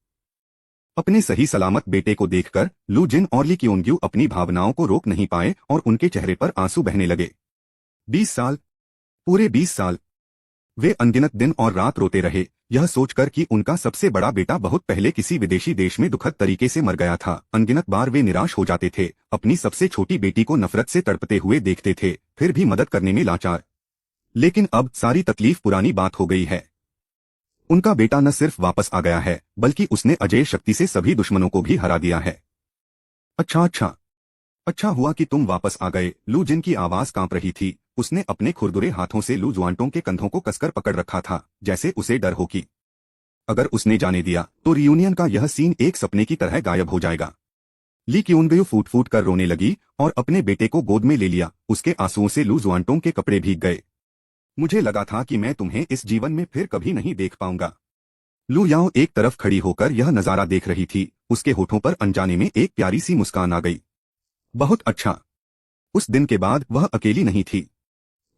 अपने सही सलामत बेटे को देखकर लू जिन और ली क्योंग्यू अपनी भावनाओं को रोक नहीं पाए और उनके चेहरे पर आंसू बहने लगे। 20 साल, पूरे 20 साल वे अनगिनत दिन और रात रोते रहे, यह सोचकर कि उनका सबसे बड़ा बेटा बहुत पहले किसी विदेशी देश में दुखद तरीके से मर गया था। अनगिनत बार वे निराश हो जाते थे, अपनी सबसे छोटी बेटी को नफरत से तड़पते हुए देखते थे, फिर भी मदद करने में लाचार। लेकिन अब सारी तकलीफ पुरानी बात हो गई है। उनका बेटा न सिर्फ वापस आ गया है, बल्कि उसने अजेय शक्ति से सभी दुश्मनों को भी हरा दिया है। अच्छा हुआ कि तुम वापस आ गए। लू जिन की आवाज कांप रही थी। उसने अपने खुरदुरे हाथों से लू जुआनटोंग के कंधों को कसकर पकड़ रखा था, जैसे उसे डर हो कि अगर उसने जाने दिया तो रियूनियन का यह सीन एक सपने की तरह गायब हो जाएगा। ली क्योंग्यू फूट फूट कर रोने लगी और अपने बेटे को गोद में ले लिया। उसके आंसुओं से लू जुआनटोंग के कपड़े भीग गए। मुझे लगा था कि मैं तुम्हें इस जीवन में फिर कभी नहीं देख पाऊंगा। लू याओ एक तरफ खड़ी होकर यह नजारा देख रही थी। उसके होठों पर अनजाने में एक प्यारी सी मुस्कान आ गई। बहुत अच्छा। उस दिन के बाद वह अकेली नहीं थी।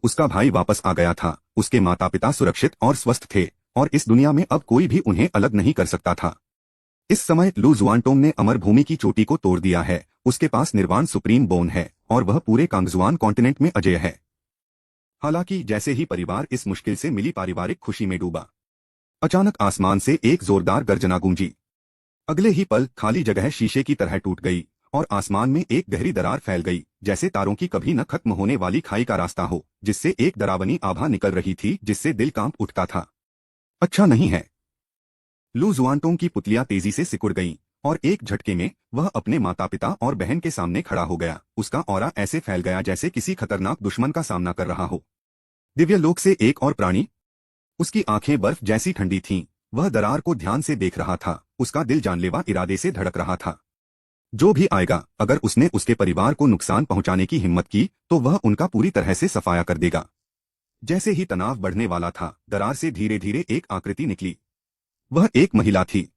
उसका भाई वापस आ गया था, उसके माता पिता सुरक्षित और स्वस्थ थे, और इस दुनिया में अब कोई भी उन्हें अलग नहीं कर सकता था। इस समय लू जुआनटोंग ने अमर भूमि की चोटी को तोड़ दिया है। उसके पास निर्वाण सुप्रीम बोन है और वह पूरे कांगजुआन कॉन्टिनेंट में अजेय है। हालांकि जैसे ही परिवार इस मुश्किल से मिली पारिवारिक खुशी में डूबा, अचानक आसमान से एक जोरदार गर्जना गूंजी। अगले ही पल खाली जगह शीशे की तरह टूट गई और आसमान में एक गहरी दरार फैल गई, जैसे तारों की कभी न खत्म होने वाली खाई का रास्ता हो, जिससे एक डरावनी आभा निकल रही थी, जिससे दिल कांप उठता था। अच्छा नहीं है। लू जुआनटोंग की पुतलियां तेजी से सिकुड़ गईं और एक झटके में वह अपने माता पिता और बहन के सामने खड़ा हो गया। उसका ऑरा ऐसे फैल गया जैसे किसी खतरनाक दुश्मन का सामना कर रहा हो। दिव्य लोक से एक और प्राणी। उसकी आंखें बर्फ जैसी ठंडी थीं। वह दरार को ध्यान से देख रहा था। उसका दिल जानलेवा इरादे से धड़क रहा था। जो भी आएगा, अगर उसने उसके परिवार को नुकसान पहुंचाने की हिम्मत की तो वह उनका पूरी तरह से सफाया कर देगा। जैसे ही तनाव बढ़ने वाला था, दरार से धीरे धीरे एक आकृति निकली। वह एक महिला थी।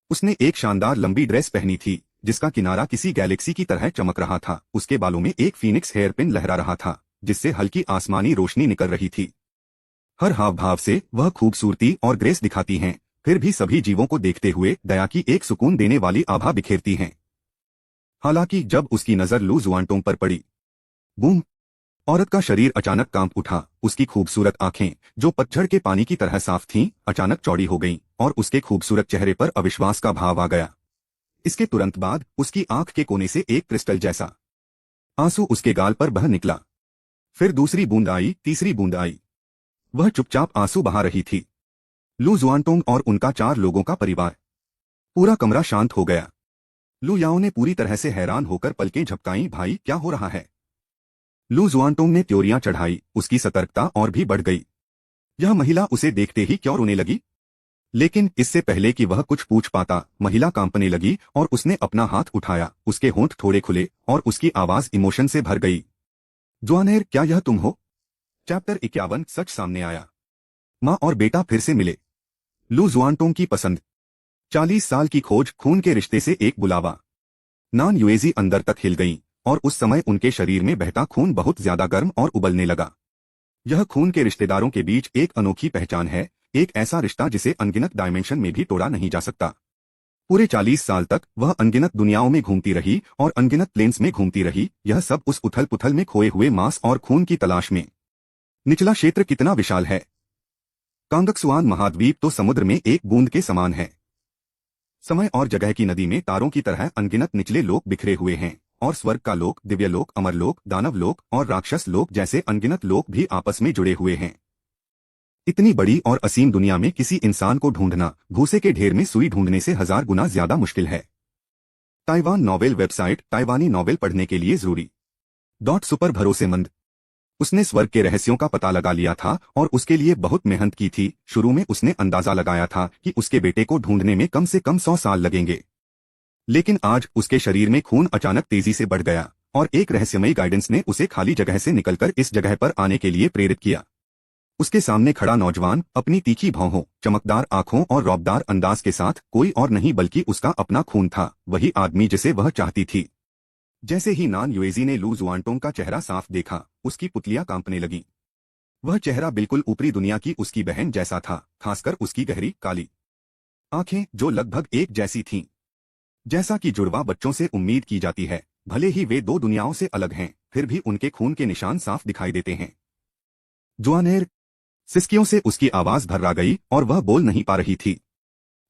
उसने एक शानदार लंबी ड्रेस पहनी थी, जिसका किनारा किसी गैलेक्सी की तरह चमक रहा था। उसके बालों में एक फीनिक्स हेयरपिन लहरा रहा था, जिससे हल्की आसमानी रोशनी निकल रही थी। हर हाव भाव से वह खूबसूरती और ग्रेस दिखाती हैं, फिर भी सभी जीवों को देखते हुए दया की एक सुकून देने वाली आभा बिखेरती हैं। हालांकि जब उसकी नजर लू जुआनटोंग पर पड़ी, बूम! औरत का शरीर अचानक कांप उठा। उसकी खूबसूरत आंखें, जो पतझड़ के पानी की तरह साफ थीं, अचानक चौड़ी हो गईं और उसके खूबसूरत चेहरे पर अविश्वास का भाव आ गया। इसके तुरंत बाद उसकी आंख के कोने से एक क्रिस्टल जैसा आंसू उसके गाल पर बह निकला। फिर दूसरी बूंद आई, तीसरी बूंद आई। वह चुपचाप आंसू बहा रही थी। लू जुआनटोंग और उनका 4 लोगों का परिवार। पूरा कमरा शांत हो गया। लू याओ ने पूरी तरह से हैरान होकर पलकें झपकाईं। भाई, क्या हो रहा है? लू जुआनटोंग ने त्योरियां चढ़ाई। उसकी सतर्कता और भी बढ़ गई। यह महिला उसे देखते ही क्यों रोने लगी? लेकिन इससे पहले कि वह कुछ पूछ पाता, महिला कांपने लगी और उसने अपना हाथ उठाया। उसके होंठ थोड़े खुले और उसकी आवाज इमोशन से भर गई। जुआनेर, क्या यह तुम हो? चैप्टर 51 सच सामने आया। माँ और बेटा फिर से मिले। लू जुआनटोंग की पसंद। 40 साल की खोज, खून के रिश्ते से एक बुलावा। नान युएजी अंदर तक हिल गईं और उस समय उनके शरीर में बहता खून बहुत ज्यादा गर्म और उबलने लगा। यह खून के रिश्तेदारों के बीच एक अनोखी पहचान है, एक ऐसा रिश्ता जिसे अनगिनत डायमेंशन में भी तोड़ा नहीं जा सकता। पूरे 40 साल तक वह अनगिनत दुनियाओं में घूमती रही और अनगिनत प्लेन्स में घूमती रही, यह सब उस उथल पुथल में खोए हुए मांस और खून की तलाश में। निचला क्षेत्र कितना विशाल है। कांगक्सुआन महाद्वीप तो समुद्र में एक बूंद के समान है। समय और जगह की नदी में तारों की तरह अनगिनत निचले लोक बिखरे हुए हैं और स्वर्ग का लोक, दिव्यलोक, अमरलोक, दानव लोक और राक्षस लोक जैसे अनगिनत लोक भी आपस में जुड़े हुए हैं। इतनी बड़ी और असीम दुनिया में किसी इंसान को ढूंढना भूसे के ढेर में सुई ढूंढने से 1000 गुना ज्यादा मुश्किल है। Taiwan novel website. ताइवानी नॉवेल पढ़ने के लिए जरूरी सुपर भरोसेमंद। उसने स्वर्ग के रहस्यों का पता लगा लिया था और उसके लिए बहुत मेहनत की थी। शुरू में उसने अंदाजा लगाया था कि उसके बेटे को ढूंढने में कम से कम 100 साल लगेंगे। लेकिन आज उसके शरीर में खून अचानक तेजी से बढ़ गया और एक रहस्यमयी गाइडेंस ने उसे खाली जगह से निकलकर इस जगह पर आने के लिए प्रेरित किया। उसके सामने खड़ा नौजवान अपनी तीखी भौहों, चमकदार आंखों और रौबदार अंदाज के साथ कोई और नहीं बल्कि उसका अपना खून था, वही आदमी जिसे वह चाहती थी। जैसे ही नान युएजी ने लू जुआनटोंग का चेहरा साफ देखा, उसकी पुतलियां कांपने लगीं। वह चेहरा बिल्कुल ऊपरी दुनिया की उसकी बहन जैसा था, खासकर उसकी गहरी काली आंखें जो लगभग एक जैसी थीं। जैसा कि जुड़वा बच्चों से उम्मीद की जाती है, भले ही वे 2 दुनियाओं से अलग हैं, फिर भी उनके खून के निशान साफ दिखाई देते हैं। जुआनेर। सिसकियों से उसकी आवाज भर्रा गई और वह बोल नहीं पा रही थी।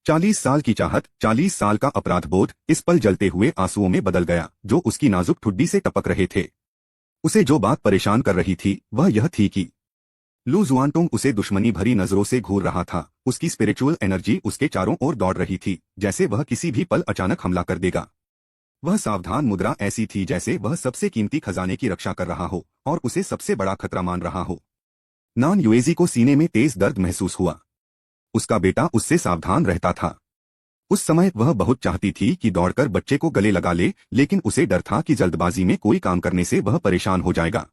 40 साल की चाहत, 40 साल का अपराधबोध इस पल जलते हुए आंसुओं में बदल गया, जो उसकी नाजुक ठुड्डी से टपक रहे थे। उसे जो बात परेशान कर रही थी, वह यह थी कि लू जुआनटोंग उसे दुश्मनी भरी नजरों से घूर रहा था। उसकी स्पिरिचुअल एनर्जी उसके चारों ओर दौड़ रही थी, जैसे वह किसी भी पल अचानक हमला कर देगा। वह सावधान मुद्रा ऐसी थी जैसे वह सबसे कीमती खजाने की रक्षा कर रहा हो और उसे सबसे बड़ा खतरा मान रहा हो। नान युएजी को सीने में तेज दर्द महसूस हुआ। उसका बेटा उससे सावधान रहता था। उस समय वह बहुत चाहती थी कि दौड़कर बच्चे को गले लगा ले, लेकिन उसे डर था कि जल्दबाजी में कोई काम करने से वह परेशान हो जाएगा।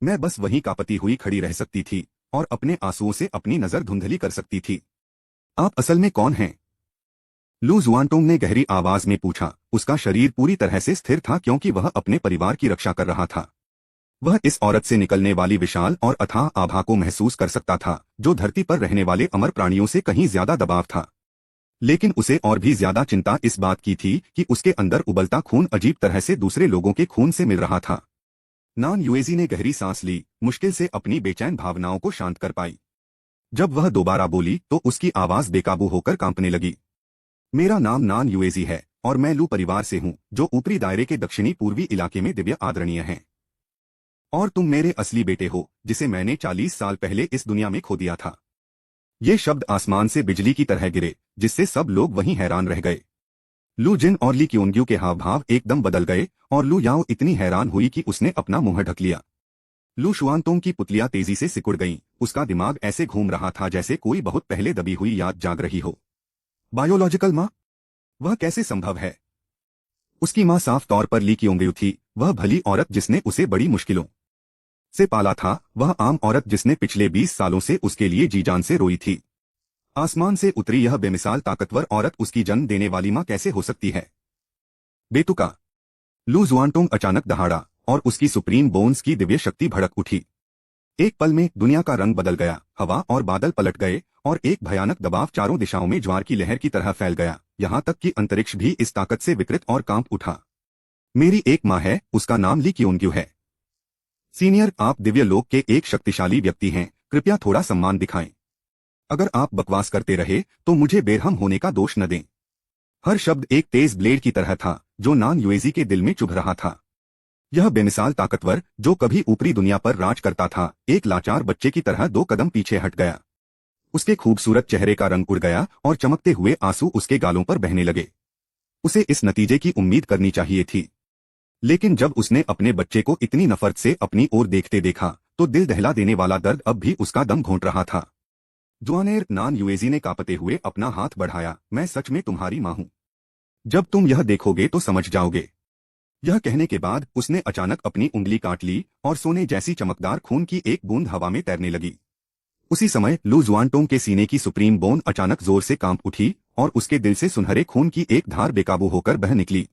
मैं बस वहीं कांपती हुई खड़ी रह सकती थी और अपने आंसुओं से अपनी नजर धुंधली कर सकती थी। आप असल में कौन हैं? लू जुआनटोंग ने गहरी आवाज में पूछा। उसका शरीर पूरी तरह से स्थिर था क्योंकि वह अपने परिवार की रक्षा कर रहा था। वह इस औरत से निकलने वाली विशाल और अथाह आभा को महसूस कर सकता था, जो धरती पर रहने वाले अमर प्राणियों से कहीं ज्यादा दबाव था। लेकिन उसे और भी ज्यादा चिंता इस बात की थी कि उसके अंदर उबलता खून अजीब तरह से दूसरे लोगों के खून से मिल रहा था। नान युएजी ने गहरी सांस ली, मुश्किल से अपनी बेचैन भावनाओं को शांत कर पाई। जब वह दोबारा बोली तो उसकी आवाज बेकाबू होकर कांपने लगी। मेरा नाम नान युएजी है और मैं लू परिवार से हूँ, जो ऊपरी दायरे के दक्षिणी पूर्वी इलाके में दिव्य आदरणीय हैं। और तुम मेरे असली बेटे हो, जिसे मैंने 40 साल पहले इस दुनिया में खो दिया था। ये शब्द आसमान से बिजली की तरह गिरे, जिससे सब लोग वहीं हैरान रह गए। लू जिन और ली क्योंग्यू के हाव भाव एकदम बदल गए और लू याओ इतनी हैरान हुई कि उसने अपना मुंह ढक लिया। लू शुआनतोंग की पुतलियां तेजी से सिकुड़ गईं। उसका दिमाग ऐसे घूम रहा था जैसे कोई बहुत पहले दबी हुई याद जाग रही हो। बायोलॉजिकल माँ? वह कैसे संभव है? उसकी माँ साफ तौर पर ली क्योंग्यू थी, वह भली औरत जिसने उसे बड़ी मुश्किलों से पाला था, वह आम औरत जिसने पिछले 20 सालों से उसके लिए जी जान से रोई थी। आसमान से उतरी यह बेमिसाल ताकतवर औरत उसकी जन्म देने वाली माँ कैसे हो सकती है? बेतुका। लू जुआनटोंग अचानक दहाड़ा और उसकी सुप्रीम बोन्स की दिव्य शक्ति भड़क उठी। एक पल में दुनिया का रंग बदल गया, हवा और बादल पलट गए और एक भयानक दबाव चारों दिशाओं में ज्वार की लहर की तरह फैल गया, यहाँ तक कि अंतरिक्ष भी इस ताकत से विकृत और कांप उठा। मेरी एक माँ है, उसका नाम ली क्योंग्यू है। सीनियर, आप दिव्य लोक के एक शक्तिशाली व्यक्ति हैं, कृपया थोड़ा सम्मान दिखाएं। अगर आप बकवास करते रहे तो मुझे बेरहम होने का दोष न दें। हर शब्द एक तेज ब्लेड की तरह था जो नान युएजी के दिल में चुभ रहा था। यह बेमिसाल ताकतवर, जो कभी ऊपरी दुनिया पर राज करता था, एक लाचार बच्चे की तरह 2 कदम पीछे हट गया। उसके खूबसूरत चेहरे का रंग उड़ गया और चमकते हुए आंसू उसके गालों पर बहने लगे। उसे इस नतीजे की उम्मीद करनी चाहिए थी, लेकिन जब उसने अपने बच्चे को इतनी नफरत से अपनी ओर देखते देखा तो दिल दहला देने वाला दर्द अब भी उसका दम घोंट रहा था। जुआनेर, नान युएजी ने कांपते हुए अपना हाथ बढ़ाया, मैं सच में तुम्हारी मां हूं। जब तुम यह देखोगे तो समझ जाओगे। यह कहने के बाद उसने अचानक अपनी उंगली काट ली और सोने जैसी चमकदार खून की एक बूंद हवा में तैरने लगी। उसी समय लू जुआनटोंग के सीने की सुप्रीम बोन अचानक जोर से कांप उठी और उसके दिल से सुनहरे खून की एक धार बेकाबू होकर बह निकली।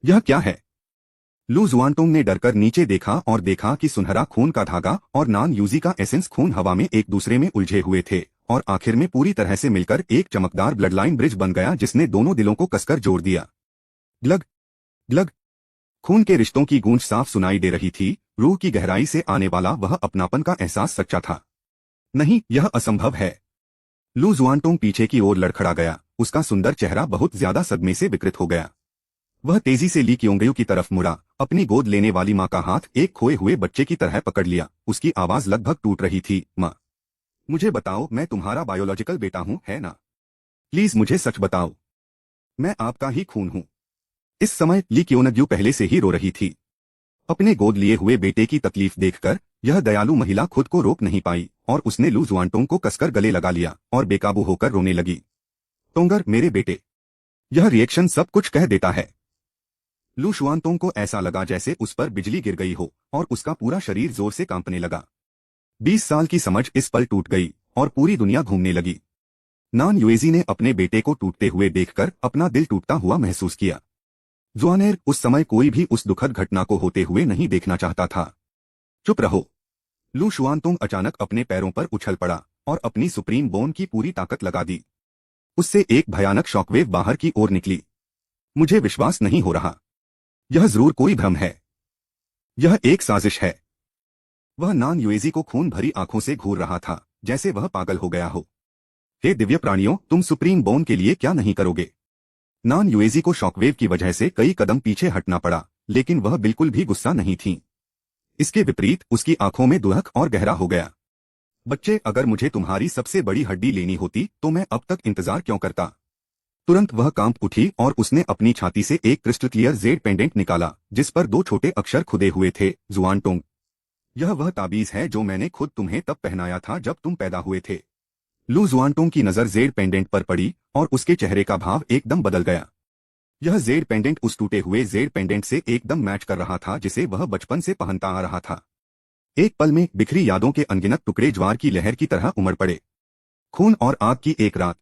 यह क्या है? लू जुआनटोंग ने डरकर नीचे देखा और देखा कि सुनहरा खून का धागा और नान यूजी का एसेंस खून हवा में एक दूसरे में उलझे हुए थे और आखिर में पूरी तरह से मिलकर एक चमकदार ब्लडलाइन ब्रिज बन गया जिसने दोनों दिलों को कसकर जोड़ दिया। ग्लग ग्लग। खून के रिश्तों की गूंज साफ सुनाई दे रही थी। रूह की गहराई से आने वाला वह अपनापन का एहसास सच्चा था। नहीं, यह असंभव है। लू जुआनटोंग पीछे की ओर लड़खड़ा गया। उसका सुंदर चेहरा बहुत ज्यादा सदमे से विकृत हो गया। वह तेजी से ली क्योंगयू की तरफ मुड़ा, अपनी गोद लेने वाली मां का हाथ एक खोए हुए बच्चे की तरह पकड़ लिया। उसकी आवाज लगभग टूट रही थी, मां, मुझे बताओ, मैं तुम्हारा बायोलॉजिकल बेटा हूं, है ना? प्लीज मुझे सच बताओ, मैं आपका ही खून हूं। इस समय ली क्योंगयू पहले से ही रो रही थी। अपने गोद लिए हुए बेटे की तकलीफ देखकर यह दयालु महिला खुद को रोक नहीं पाई और उसने लू जुआनटोंग को कसकर गले लगा लिया और बेकाबू होकर रोने लगी। टोंगर, मेरे बेटे। यह रिएक्शन सब कुछ कह देता है। लू जुआनटोंग को ऐसा लगा जैसे उस पर बिजली गिर गई हो और उसका पूरा शरीर जोर से कांपने लगा। 20 साल की समझ इस पल टूट गई और पूरी दुनिया घूमने लगी। नान युएजी ने अपने बेटे को टूटते हुए देखकर अपना दिल टूटता हुआ महसूस किया। जुआनेर, उस समय कोई भी उस दुखद घटना को होते हुए नहीं देखना चाहता था। चुप रहो। लू जुआनटोंग अचानक अपने पैरों पर उछल पड़ा और अपनी सुप्रीम बोन की पूरी ताकत लगा दी। उससे एक भयानक शॉकवेव बाहर की ओर निकली। मुझे विश्वास नहीं हो रहा। यह जरूर कोई भ्रम है। यह एक साजिश है। वह नान युएजी को खून भरी आंखों से घूर रहा था, जैसे वह पागल हो गया हो। हे दिव्य प्राणियों, तुम सुप्रीम बोन के लिए क्या नहीं करोगे? नान युएजी को शॉकवेव की वजह से कई कदम पीछे हटना पड़ा, लेकिन वह बिल्कुल भी गुस्सा नहीं थी। इसके विपरीत उसकी आंखों में दुहक और गहरा हो गया। बच्चे, अगर मुझे तुम्हारी सबसे बड़ी हड्डी लेनी होती तो मैं अब तक इंतजार क्यों करता? तुरंत वह कांप उठी और उसने अपनी छाती से एक क्रिस्टल क्लियर जेड पेंडेंट निकाला जिस पर 2 छोटे अक्षर खुदे हुए थे, जुआनटोंग। यह वह ताबीज है जो मैंने खुद तुम्हें तब पहनाया था जब तुम पैदा हुए थे। लू जुआनटोंग की नजर जेड पेंडेंट पर पड़ी और उसके चेहरे का भाव एकदम बदल गया। यह जेड पेंडेंट उस टूटे हुए जेड पेंडेंट से एकदम मैच कर रहा था जिसे वह बचपन से पहनता आ रहा था। एक पल में बिखरी यादों के अनगिनत टुकड़े ज्वार की लहर की तरह उमड़ पड़े। खून और आग की एक रात।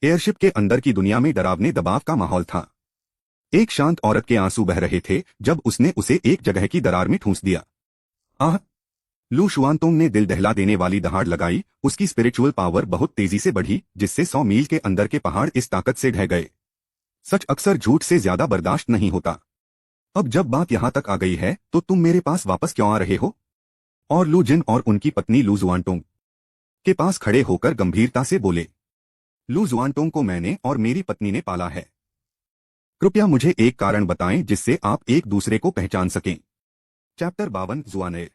एयरशिप के अंदर की दुनिया में डरावने दबाव का माहौल था। एक शांत औरत के आंसू बह रहे थे जब उसने उसे एक जगह की दरार में ठूंस दिया। आह! लू जुआनटोंग ने दिल दहला देने वाली दहाड़ लगाई। उसकी स्पिरिचुअल पावर बहुत तेजी से बढ़ी, जिससे 100 मील के अंदर के पहाड़ इस ताकत से ढह गए। सच अक्सर झूठ से ज्यादा बर्दाश्त नहीं होता। अब जब बात यहाँ तक आ गई है तो तुम मेरे पास वापस क्यों आ रहे हो? और लू जिन और उनकी पत्नी लू जुआनटोंग के पास खड़े होकर गंभीरता से बोले, लू जुआनटोंग को मैंने और मेरी पत्नी ने पाला है। कृपया मुझे एक कारण बताएं जिससे आप एक दूसरे को पहचान सकें। चैप्टर 52। जुआनेर,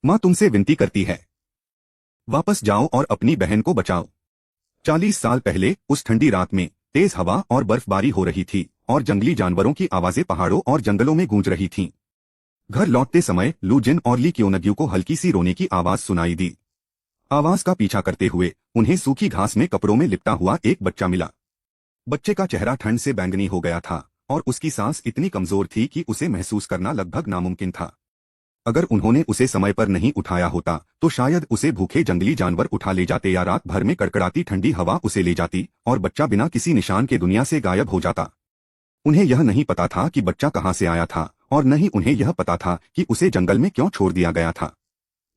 मां तुमसे विनती करती है, वापस जाओ और अपनी बहन को बचाओ। 40 साल पहले उस ठंडी रात में तेज हवा और बर्फबारी हो रही थी और जंगली जानवरों की आवाजें पहाड़ों और जंगलों में गूंज रही थीं। घर लौटते समय लू जिन और ली क्योंगयू को हल्की सी रोने की आवाज सुनाई दी। आवाज का पीछा करते हुए उन्हें सूखी घास में कपड़ों में लिपटा हुआ एक बच्चा मिला। बच्चे का चेहरा ठंड से बैंगनी हो गया था और उसकी सांस इतनी कमजोर थी कि उसे महसूस करना लगभग नामुमकिन था। अगर उन्होंने उसे समय पर नहीं उठाया होता तो शायद उसे भूखे जंगली जानवर उठा ले जाते या रात भर में कड़कड़ाती ठंडी हवा उसे ले जाती और बच्चा बिना किसी निशान के दुनिया से गायब हो जाता। उन्हें यह नहीं पता था कि बच्चा कहां से आया था और न ही उन्हें यह पता था कि उसे जंगल में क्यों छोड़ दिया गया था।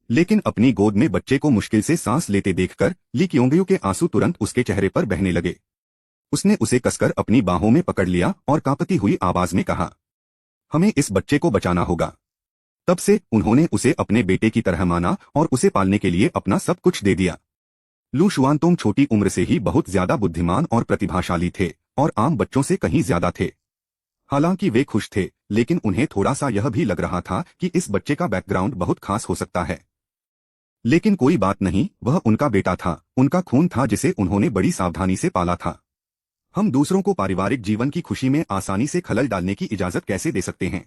लेकिन अपनी गोद में बच्चे को मुश्किल से सांस लेते देखकर ली क्योंगयू के आंसू तुरंत उसके चेहरे पर बहने लगे। उसने उसे कसकर अपनी बाहों में पकड़ लिया और कांपती हुई आवाज में कहा, हमें इस बच्चे को बचाना होगा। तब से उन्होंने उसे अपने बेटे की तरह माना और उसे पालने के लिए अपना सब कुछ दे दिया। लू शुआनतोंग छोटी उम्र से ही बहुत ज्यादा बुद्धिमान और प्रतिभाशाली थे और आम बच्चों से कहीं ज्यादा थे। हालांकि वे खुश थे, लेकिन उन्हें थोड़ा सा यह भी लग रहा था कि इस बच्चे का बैकग्राउंड बहुत खास हो सकता है। लेकिन कोई बात नहीं, वह उनका बेटा था, उनका खून था जिसे उन्होंने बड़ी सावधानी से पाला था। हम दूसरों को पारिवारिक जीवन की खुशी में आसानी से खलल डालने की इजाजत कैसे दे सकते हैं?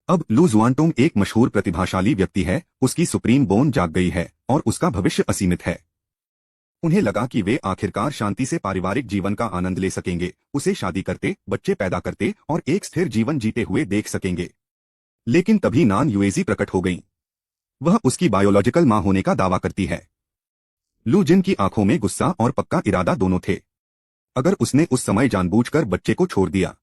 अब लू जुआनटोंग एक मशहूर प्रतिभाशाली व्यक्ति है, उसकी सुप्रीम बोन जाग गई है और उसका भविष्य असीमित है। उन्हें लगा कि वे आखिरकार शांति से पारिवारिक जीवन का आनंद ले सकेंगे, उसे शादी करते, बच्चे पैदा करते और एक स्थिर जीवन जीते हुए देख सकेंगे। लेकिन तभी नान युएजी प्रकट हो गई। वह उसकी बायोलॉजिकल मां होने का दावा करती है। लू जिन की आंखों में गुस्सा और पक्का इरादा दोनों थे। अगर उसने उस समय जानबूझकर बच्चे को छोड़ दिया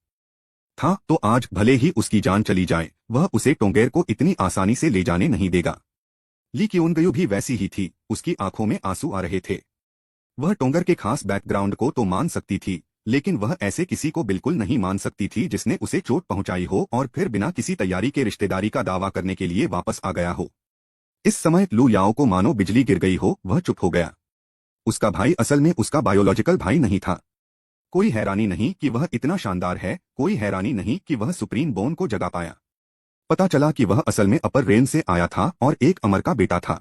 था तो आज भले ही उसकी जान चली जाए, वह उसे टोंगेर को इतनी आसानी से ले जाने नहीं देगा। ली क्योनगयू भी वैसी ही थी, उसकी आंखों में आंसू आ रहे थे। वह टोंगर के खास बैकग्राउंड को तो मान सकती थी, लेकिन वह ऐसे किसी को बिल्कुल नहीं मान सकती थी जिसने उसे चोट पहुंचाई हो और फिर बिना किसी तैयारी के रिश्तेदारी का दावा करने के लिए वापस आ गया हो। इस समय लू याओ को मानो बिजली गिर गई हो, वह चुप हो गया। उसका भाई असल में उसका बायोलॉजिकल भाई नहीं था। कोई हैरानी नहीं कि वह इतना शानदार है, कोई हैरानी नहीं कि वह सुप्रीम बोन को जगा पाया। पता चला कि वह असल में अपर रेन से आया था और एक अमर का बेटा था।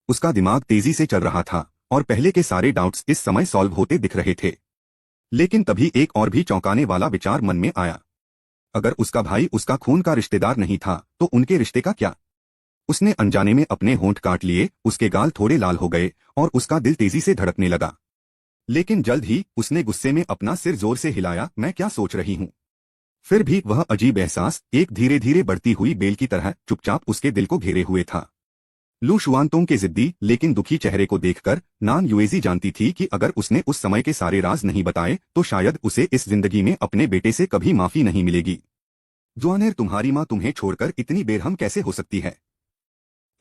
उसका दिमाग तेजी से चल रहा था और पहले के सारे डाउट्स इस समय सॉल्व होते दिख रहे थे। लेकिन तभी एक और भी चौंकाने वाला विचार मन में आया। अगर उसका भाई उसका खून का रिश्तेदार नहीं था तो उनके रिश्ते का क्या? उसने अनजाने में अपने होंठ काट लिए, उसके गाल थोड़े लाल हो गए और उसका दिल तेजी से धड़कने लगा। लेकिन जल्द ही उसने गुस्से में अपना सिर जोर से हिलाया, मैं क्या सोच रही हूँ? फिर भी वह अजीब एहसास एक धीरे धीरे बढ़ती हुई बेल की तरह चुपचाप उसके दिल को घेरे हुए था। लू शुआनतोंग के जिद्दी लेकिन दुखी चेहरे को देखकर नान युएजी जानती थी कि अगर उसने उस समय के सारे राज नहीं बताए तो शायद उसे इस जिंदगी में अपने बेटे से कभी माफी नहीं मिलेगी। जुआनेर, तुम्हारी माँ तुम्हें छोड़कर इतनी बेरहम कैसे हो सकती है?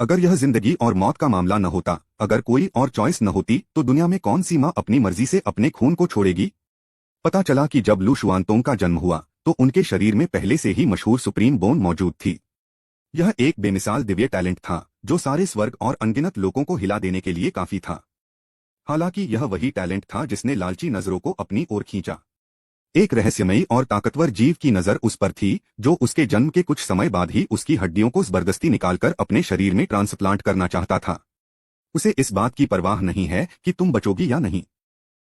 अगर यह जिंदगी और मौत का मामला न होता, अगर कोई और चॉइस न होती, तो दुनिया में कौन सी माँ अपनी मर्जी से अपने खून को छोड़ेगी? पता चला कि जब लू शुआनतोंग का जन्म हुआ तो उनके शरीर में पहले से ही मशहूर सुप्रीम बोन मौजूद थी। यह एक बेमिसाल दिव्य टैलेंट था जो सारे स्वर्ग और अनगिनत लोगों को हिला देने के लिए काफी था। हालांकि यह वही टैलेंट था जिसने लालची नजरों को अपनी ओर खींचा। एक रहस्यमयी और ताकतवर जीव की नजर उस पर थी जो उसके जन्म के कुछ समय बाद ही उसकी हड्डियों को जबरदस्ती निकालकर अपने शरीर में ट्रांसप्लांट करना चाहता था। उसे इस बात की परवाह नहीं है कि तुम बचोगी या नहीं।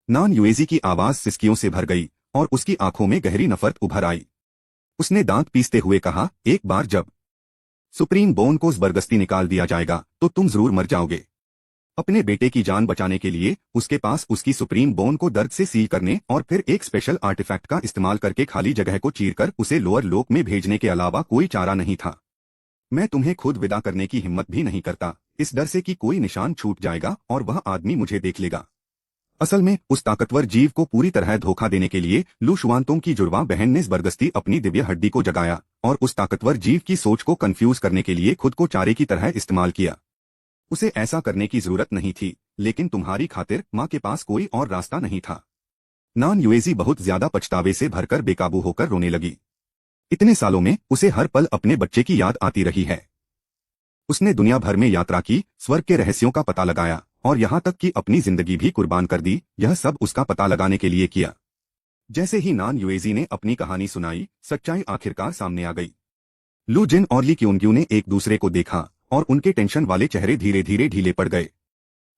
नान युएजी की आवाज सिसकियों से भर गई और उसकी आंखों में गहरी नफरत उभर आई। उसने दांत पीसते हुए कहा, एक बार जब सुप्रीम बोन को जबरदस्ती निकाल दिया जाएगा तो तुम जरूर मर जाओगे। अपने बेटे की जान बचाने के लिए उसके पास उसकी सुप्रीम बोन को दर्द से सील करने और फिर एक स्पेशल आर्टिफैक्ट का इस्तेमाल करके खाली जगह को चीरकर उसे लोअर लोक में भेजने के अलावा कोई चारा नहीं था। मैं तुम्हें खुद विदा करने की हिम्मत भी नहीं करता, इस डर से कि कोई निशान छूट जाएगा और वह आदमी मुझे देख लेगा। असल में उस ताकतवर जीव को पूरी तरह धोखा देने के लिए लू शुआनतोंग की जुड़वा बहन ने जबरदस्ती अपनी दिव्य हड्डी को जगाया और उस ताकतवर जीव की सोच को कंफ्यूज करने के लिए खुद को चारे की तरह इस्तेमाल किया। उसे ऐसा करने की जरूरत नहीं थी, लेकिन तुम्हारी खातिर माँ के पास कोई और रास्ता नहीं था। नान युएजी बहुत ज्यादा पछतावे से भरकर बेकाबू होकर रोने लगी। इतने सालों में उसे हर पल अपने बच्चे की याद आती रही है। उसने दुनिया भर में यात्रा की, स्वर्ग के रहस्यों का पता लगाया और यहाँ तक कि अपनी जिंदगी भी कुर्बान कर दी, यह सब उसका पता लगाने के लिए किया। जैसे ही नान युएजी ने अपनी कहानी सुनाई, सच्चाई आखिरकार सामने आ गई। लू जिन और ली क्योनग्यू ने एक दूसरे को देखा और उनके टेंशन वाले चेहरे धीरे धीरे ढीले पड़ गए।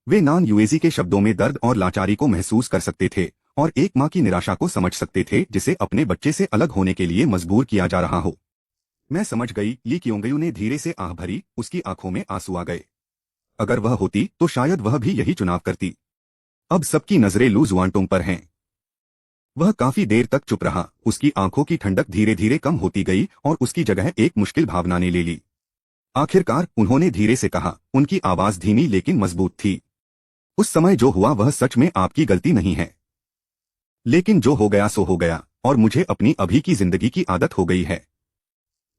वे नान युएजी के शब्दों में दर्द और लाचारी को महसूस कर सकते थे और एक माँ की निराशा को समझ सकते थे जिसे अपने बच्चे से अलग होने के लिए मजबूर किया जा रहा हो। मैं समझ गई, ली क्योंगयू ने धीरे से आह भरी, उसकी आंखों में आंसू आ गए। अगर वह होती तो शायद वह भी यही चुनाव करती। अब सबकी नजरें लू जुआनटोंग पर हैं। वह काफी देर तक चुप रहा, उसकी आंखों की ठंडक धीरे धीरे कम होती गई और उसकी जगह एक मुश्किल भावना ने ले ली। आखिरकार उन्होंने धीरे से कहा, उनकी आवाज धीमी लेकिन मजबूत थी, उस समय जो हुआ वह सच में आपकी गलती नहीं है, लेकिन जो हो गया सो हो गया और मुझे अपनी अभी की जिंदगी की आदत हो गई है।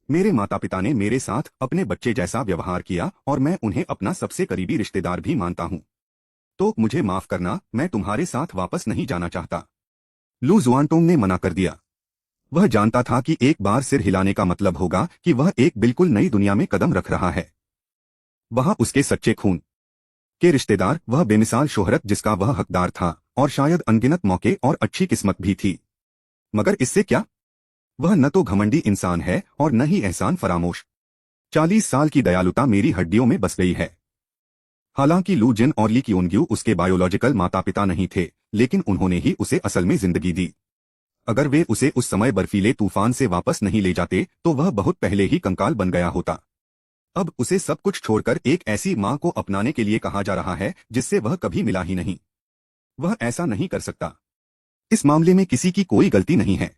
मेरे माता पिता ने मेरे साथ अपने बच्चे जैसा व्यवहार किया और मैं उन्हें अपना सबसे करीबी रिश्तेदार भी मानता हूँ। तो मुझे माफ करना, मैं तुम्हारे साथ वापस नहीं जाना चाहता। लू जुआनटोंग ने मना कर दिया। वह जानता था कि एक बार सिर हिलाने का मतलब होगा कि वह एक बिल्कुल नई दुनिया में कदम रख रहा है। वहाँ उसके सच्चे खून के रिश्तेदार, वह बेमिसाल शोहरत जिसका वह हकदार था, और शायद अनगिनत मौके और अच्छी किस्मत भी थी। मगर इससे क्या? वह न तो घमंडी इंसान है और न ही एहसान फरामोश। 40 साल की दयालुता मेरी हड्डियों में बस गई है। हालांकि लू जिन और ली क्योनग्यू उसके बायोलॉजिकल माता पिता नहीं थे, लेकिन उन्होंने ही उसे असल में जिंदगी दी। अगर वे उसे उस समय बर्फीले तूफान से वापस नहीं ले जाते तो वह बहुत पहले ही कंकाल बन गया होता। अब उसे सब कुछ छोड़कर एक ऐसी मां को अपनाने के लिए कहा जा रहा है जिससे वह कभी मिला ही नहीं। वह ऐसा नहीं कर सकता। इस मामले में किसी की कोई गलती नहीं है।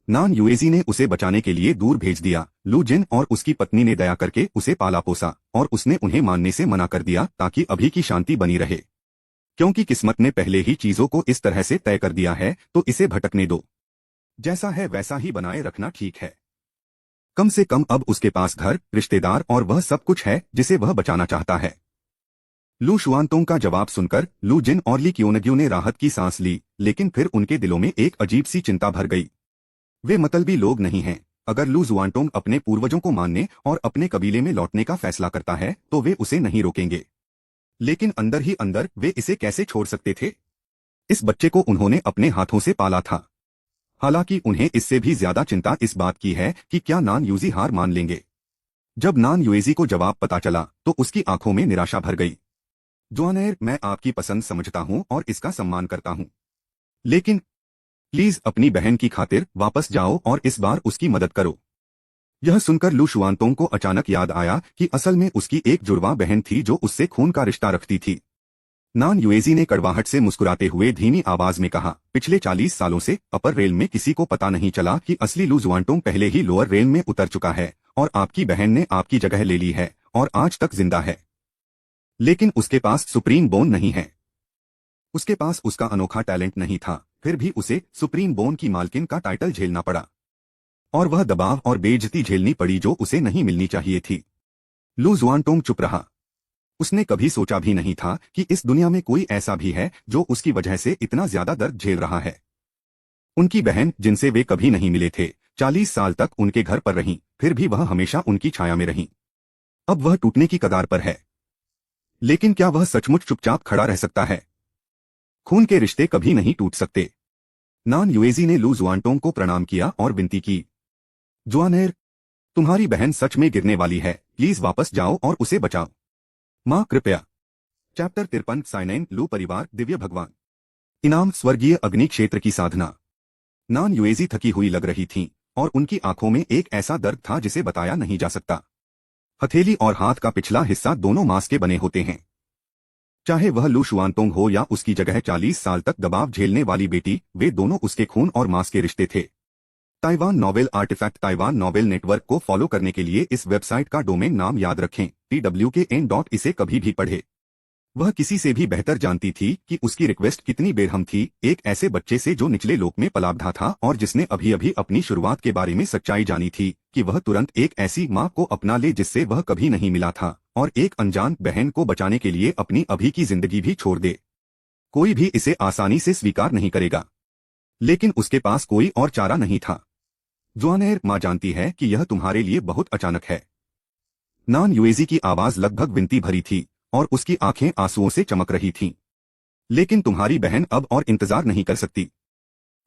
नान युएजी ने उसे बचाने के लिए दूर भेज दिया। लू जिन और उसकी पत्नी ने दया करके उसे पाला पोसा, और उसने उन्हें मानने से मना कर दिया ताकि अभी की शांति बनी रहे। क्योंकि किस्मत ने पहले ही चीजों को इस तरह से तय कर दिया है तो इसे भटकने दो। जैसा है वैसा ही बनाए रखना ठीक है। कम से कम अब उसके पास घर, रिश्तेदार और वह सब कुछ है जिसे वह बचाना चाहता है। लू शुआनतोंग का जवाब सुनकर लू जिन और ली क्योनग्यू ने राहत की सांस ली, लेकिन फिर उनके दिलों में एक अजीब सी चिंता भर गई। वे मतलबी लोग नहीं हैं। अगर लू जुआनटोंग अपने पूर्वजों को मानने और अपने कबीले में लौटने का फैसला करता है तो वे उसे नहीं रोकेंगे। लेकिन अंदर ही अंदर वे इसे कैसे छोड़ सकते थे? इस बच्चे को उन्होंने अपने हाथों से पाला था। हालांकि उन्हें इससे भी ज्यादा चिंता इस बात की है कि क्या नान यूजी हार मान लेंगे। जब नान युएजी को जवाब पता चला तो उसकी आंखों में निराशा भर गई। जुआनेर, मैं आपकी पसंद समझता हूं और इसका सम्मान करता हूं, लेकिन प्लीज अपनी बहन की खातिर वापस जाओ और इस बार उसकी मदद करो। यह सुनकर लू शुआनतोंग को अचानक याद आया कि असल में उसकी एक जुड़वा बहन थी जो उससे खून का रिश्ता रखती थी। नान युएजी ने कड़वाहट से मुस्कुराते हुए धीमी आवाज में कहा, पिछले 40 सालों से अपर रेल में किसी को पता नहीं चला कि असली लू जुआनटोंग पहले ही लोअर रेल में उतर चुका है और आपकी बहन ने आपकी जगह ले ली है और आज तक जिंदा है। लेकिन उसके पास सुप्रीम बोन नहीं है। उसके पास उसका अनोखा टैलेंट नहीं था, फिर भी उसे सुप्रीम बोन की मालकिन का टाइटल झेलना पड़ा और वह दबाव और बेइज्जती झेलनी पड़ी जो उसे नहीं मिलनी चाहिए थी। लू जुआनटोंग चुप रहा। उसने कभी सोचा भी नहीं था कि इस दुनिया में कोई ऐसा भी है जो उसकी वजह से इतना ज्यादा दर्द झेल रहा है। उनकी बहन, जिनसे वे कभी नहीं मिले थे, 40 साल तक उनके घर पर रहीं, फिर भी वह हमेशा उनकी छाया में रहीं। अब वह टूटने की कगार पर है। लेकिन क्या वह सचमुच चुपचाप खड़ा रह सकता है? खून के रिश्ते कभी नहीं टूट सकते। नान युएजी ने लू जुआनटोंग को प्रणाम किया और विनती की, जुआनेर, तुम्हारी बहन सच में गिरने वाली है, प्लीज वापस जाओ और उसे बचाओ। मां, कृपया। चैप्टर 53 साइनैन लू परिवार दिव्य भगवान। इनाम स्वर्गीय अग्नि क्षेत्र की साधना। नान युएजी थकी हुई लग रही थीं और उनकी आंखों में एक ऐसा दर्द था जिसे बताया नहीं जा सकता। हथेली और हाथ का पिछला हिस्सा दोनों मांस के बने होते हैं। चाहे वह लू शुआनतोंग हो या उसकी जगह 40 साल तक दबाव झेलने वाली बेटी, वे दोनों उसके खून और मांस के रिश्ते थे। Taiwan novel artifact. Taiwan novel network को फॉलो करने के लिए इस वेबसाइट का डोमेन नाम याद रखें, TWKN. इसे कभी भी पढ़े। वह किसी से भी बेहतर जानती थी कि उसकी रिक्वेस्ट कितनी बेरहम थी, एक ऐसे बच्चे से जो निचले लोक में पलाबधा था और जिसने अभी अभी अपनी शुरुआत के बारे में सच्चाई जानी थी कि वह तुरंत एक ऐसी मां को अपना ले जिससे वह कभी नहीं मिला था, और एक अनजान बहन को बचाने के लिए अपनी अभी की जिंदगी भी छोड़ दे। कोई भी इसे आसानी से स्वीकार नहीं करेगा, लेकिन उसके पास कोई और चारा नहीं था। जुआनेर, मां जानती है कि यह तुम्हारे लिए बहुत अचानक है। नान युएजी की आवाज लगभग विनती भरी थी और उसकी आंखें आंसुओं से चमक रही थीं। लेकिन तुम्हारी बहन अब और इंतजार नहीं कर सकती।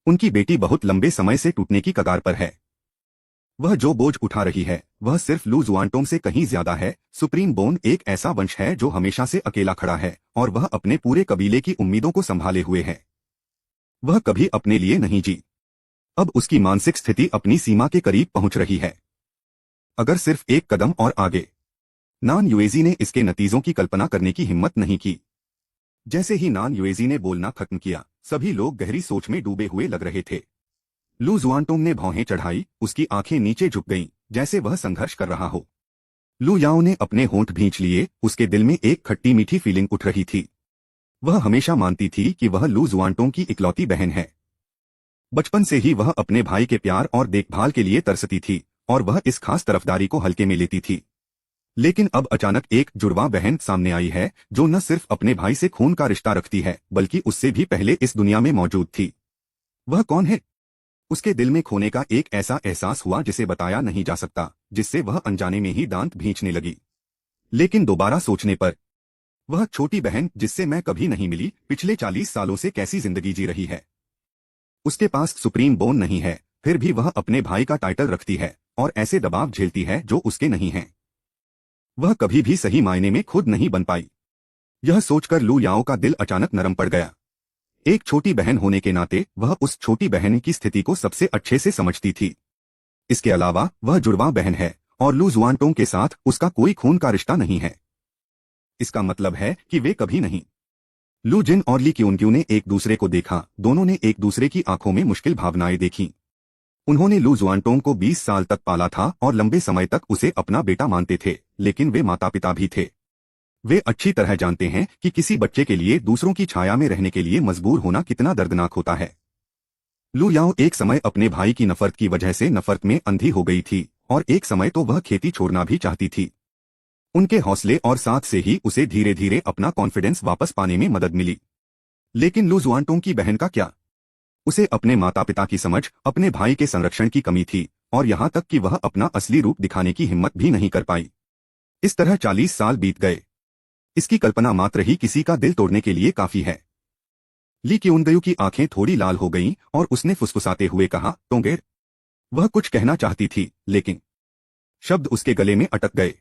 उनकी बेटी बहुत लंबे समय से टूटने की कगार पर है। वह जो बोझ उठा रही है वह सिर्फ लू जुआनटोंग से कहीं ज्यादा है। सुप्रीम बोन एक ऐसा वंश है जो हमेशा से अकेला खड़ा है और वह अपने पूरे कबीले की उम्मीदों को संभाले हुए है। वह कभी अपने लिए नहीं जी। अब उसकी मानसिक स्थिति अपनी सीमा के करीब पहुंच रही है। अगर सिर्फ एक कदम और आगे। नान युएजी ने इसके नतीजों की कल्पना करने की हिम्मत नहीं की। जैसे ही नान युएजी ने बोलना खत्म किया, सभी लोग गहरी सोच में डूबे हुए लग रहे थे। लू जुआनटोंग ने भौहें चढ़ाई, उसकी आंखें नीचे झुक गईं, जैसे वह संघर्ष कर रहा हो। लू याओ ने अपने होंठ भींच लिए, उसके दिल में एक खट्टी मीठी फीलिंग उठ रही थी। वह हमेशा मानती थी कि वह लू जुआनटोंग की इकलौती बहन है। बचपन से ही वह अपने भाई के प्यार और देखभाल के लिए तरसती थी और वह इस खास तरफदारी को हल्के में लेती थी। लेकिन अब अचानक एक जुड़वा बहन सामने आई है जो न सिर्फ अपने भाई से खून का रिश्ता रखती है बल्कि उससे भी पहले इस दुनिया में मौजूद थी। वह कौन है? उसके दिल में खोने का एक ऐसा एहसास हुआ जिसे बताया नहीं जा सकता, जिससे वह अनजाने में ही दांत भींचने लगी। लेकिन दोबारा सोचने पर, वह छोटी बहन जिससे मैं कभी नहीं मिली, पिछले 40 सालों से कैसी जिंदगी जी रही है। उसके पास सुप्रीम बोन नहीं है, फिर भी वह अपने भाई का टाइटल रखती है और ऐसे दबाव झेलती है जो उसके नहीं हैं। वह कभी भी सही मायने में खुद नहीं बन पाई। यह सोचकर लू याओ का दिल अचानक नरम पड़ गया। एक छोटी बहन होने के नाते वह उस छोटी बहन की स्थिति को सबसे अच्छे से समझती थी। इसके अलावा वह जुड़वा बहन है और लू जुआनटोंग के साथ उसका कोई खून का रिश्ता नहीं है। इसका मतलब है कि वे कभी नहीं। लू जिन और ली क्यूनक्यू ने एक दूसरे को देखा। दोनों ने एक दूसरे की आंखों में मुश्किल भावनाएं देखीं। उन्होंने लू जुआनटोंग को 20 साल तक पाला था और लंबे समय तक उसे अपना बेटा मानते थे, लेकिन वे माता पिता भी थे। वे अच्छी तरह जानते हैं कि किसी बच्चे के लिए दूसरों की छाया में रहने के लिए मजबूर होना कितना दर्दनाक होता है। लू याओ एक समय अपने भाई की नफरत की वजह से नफरत में अंधी हो गई थी और एक समय तो वह खेती छोड़ना भी चाहती थी। उनके हौसले और साथ से ही उसे धीरे धीरे अपना कॉन्फिडेंस वापस पाने में मदद मिली। लेकिन लू जुआनटोंग की बहन का क्या? उसे अपने माता पिता की समझ, अपने भाई के संरक्षण की कमी थी और यहाँ तक कि वह अपना असली रूप दिखाने की हिम्मत भी नहीं कर पाई। इस तरह 40 साल बीत गए। इसकी कल्पना मात्र ही किसी का दिल तोड़ने के लिए काफी है। ली क्यूनगयू की आंखें थोड़ी लाल हो गईं और उसने फुसफुसाते हुए कहा, टोंगेर। वह कुछ कहना चाहती थी, लेकिन शब्द उसके गले में अटक गए।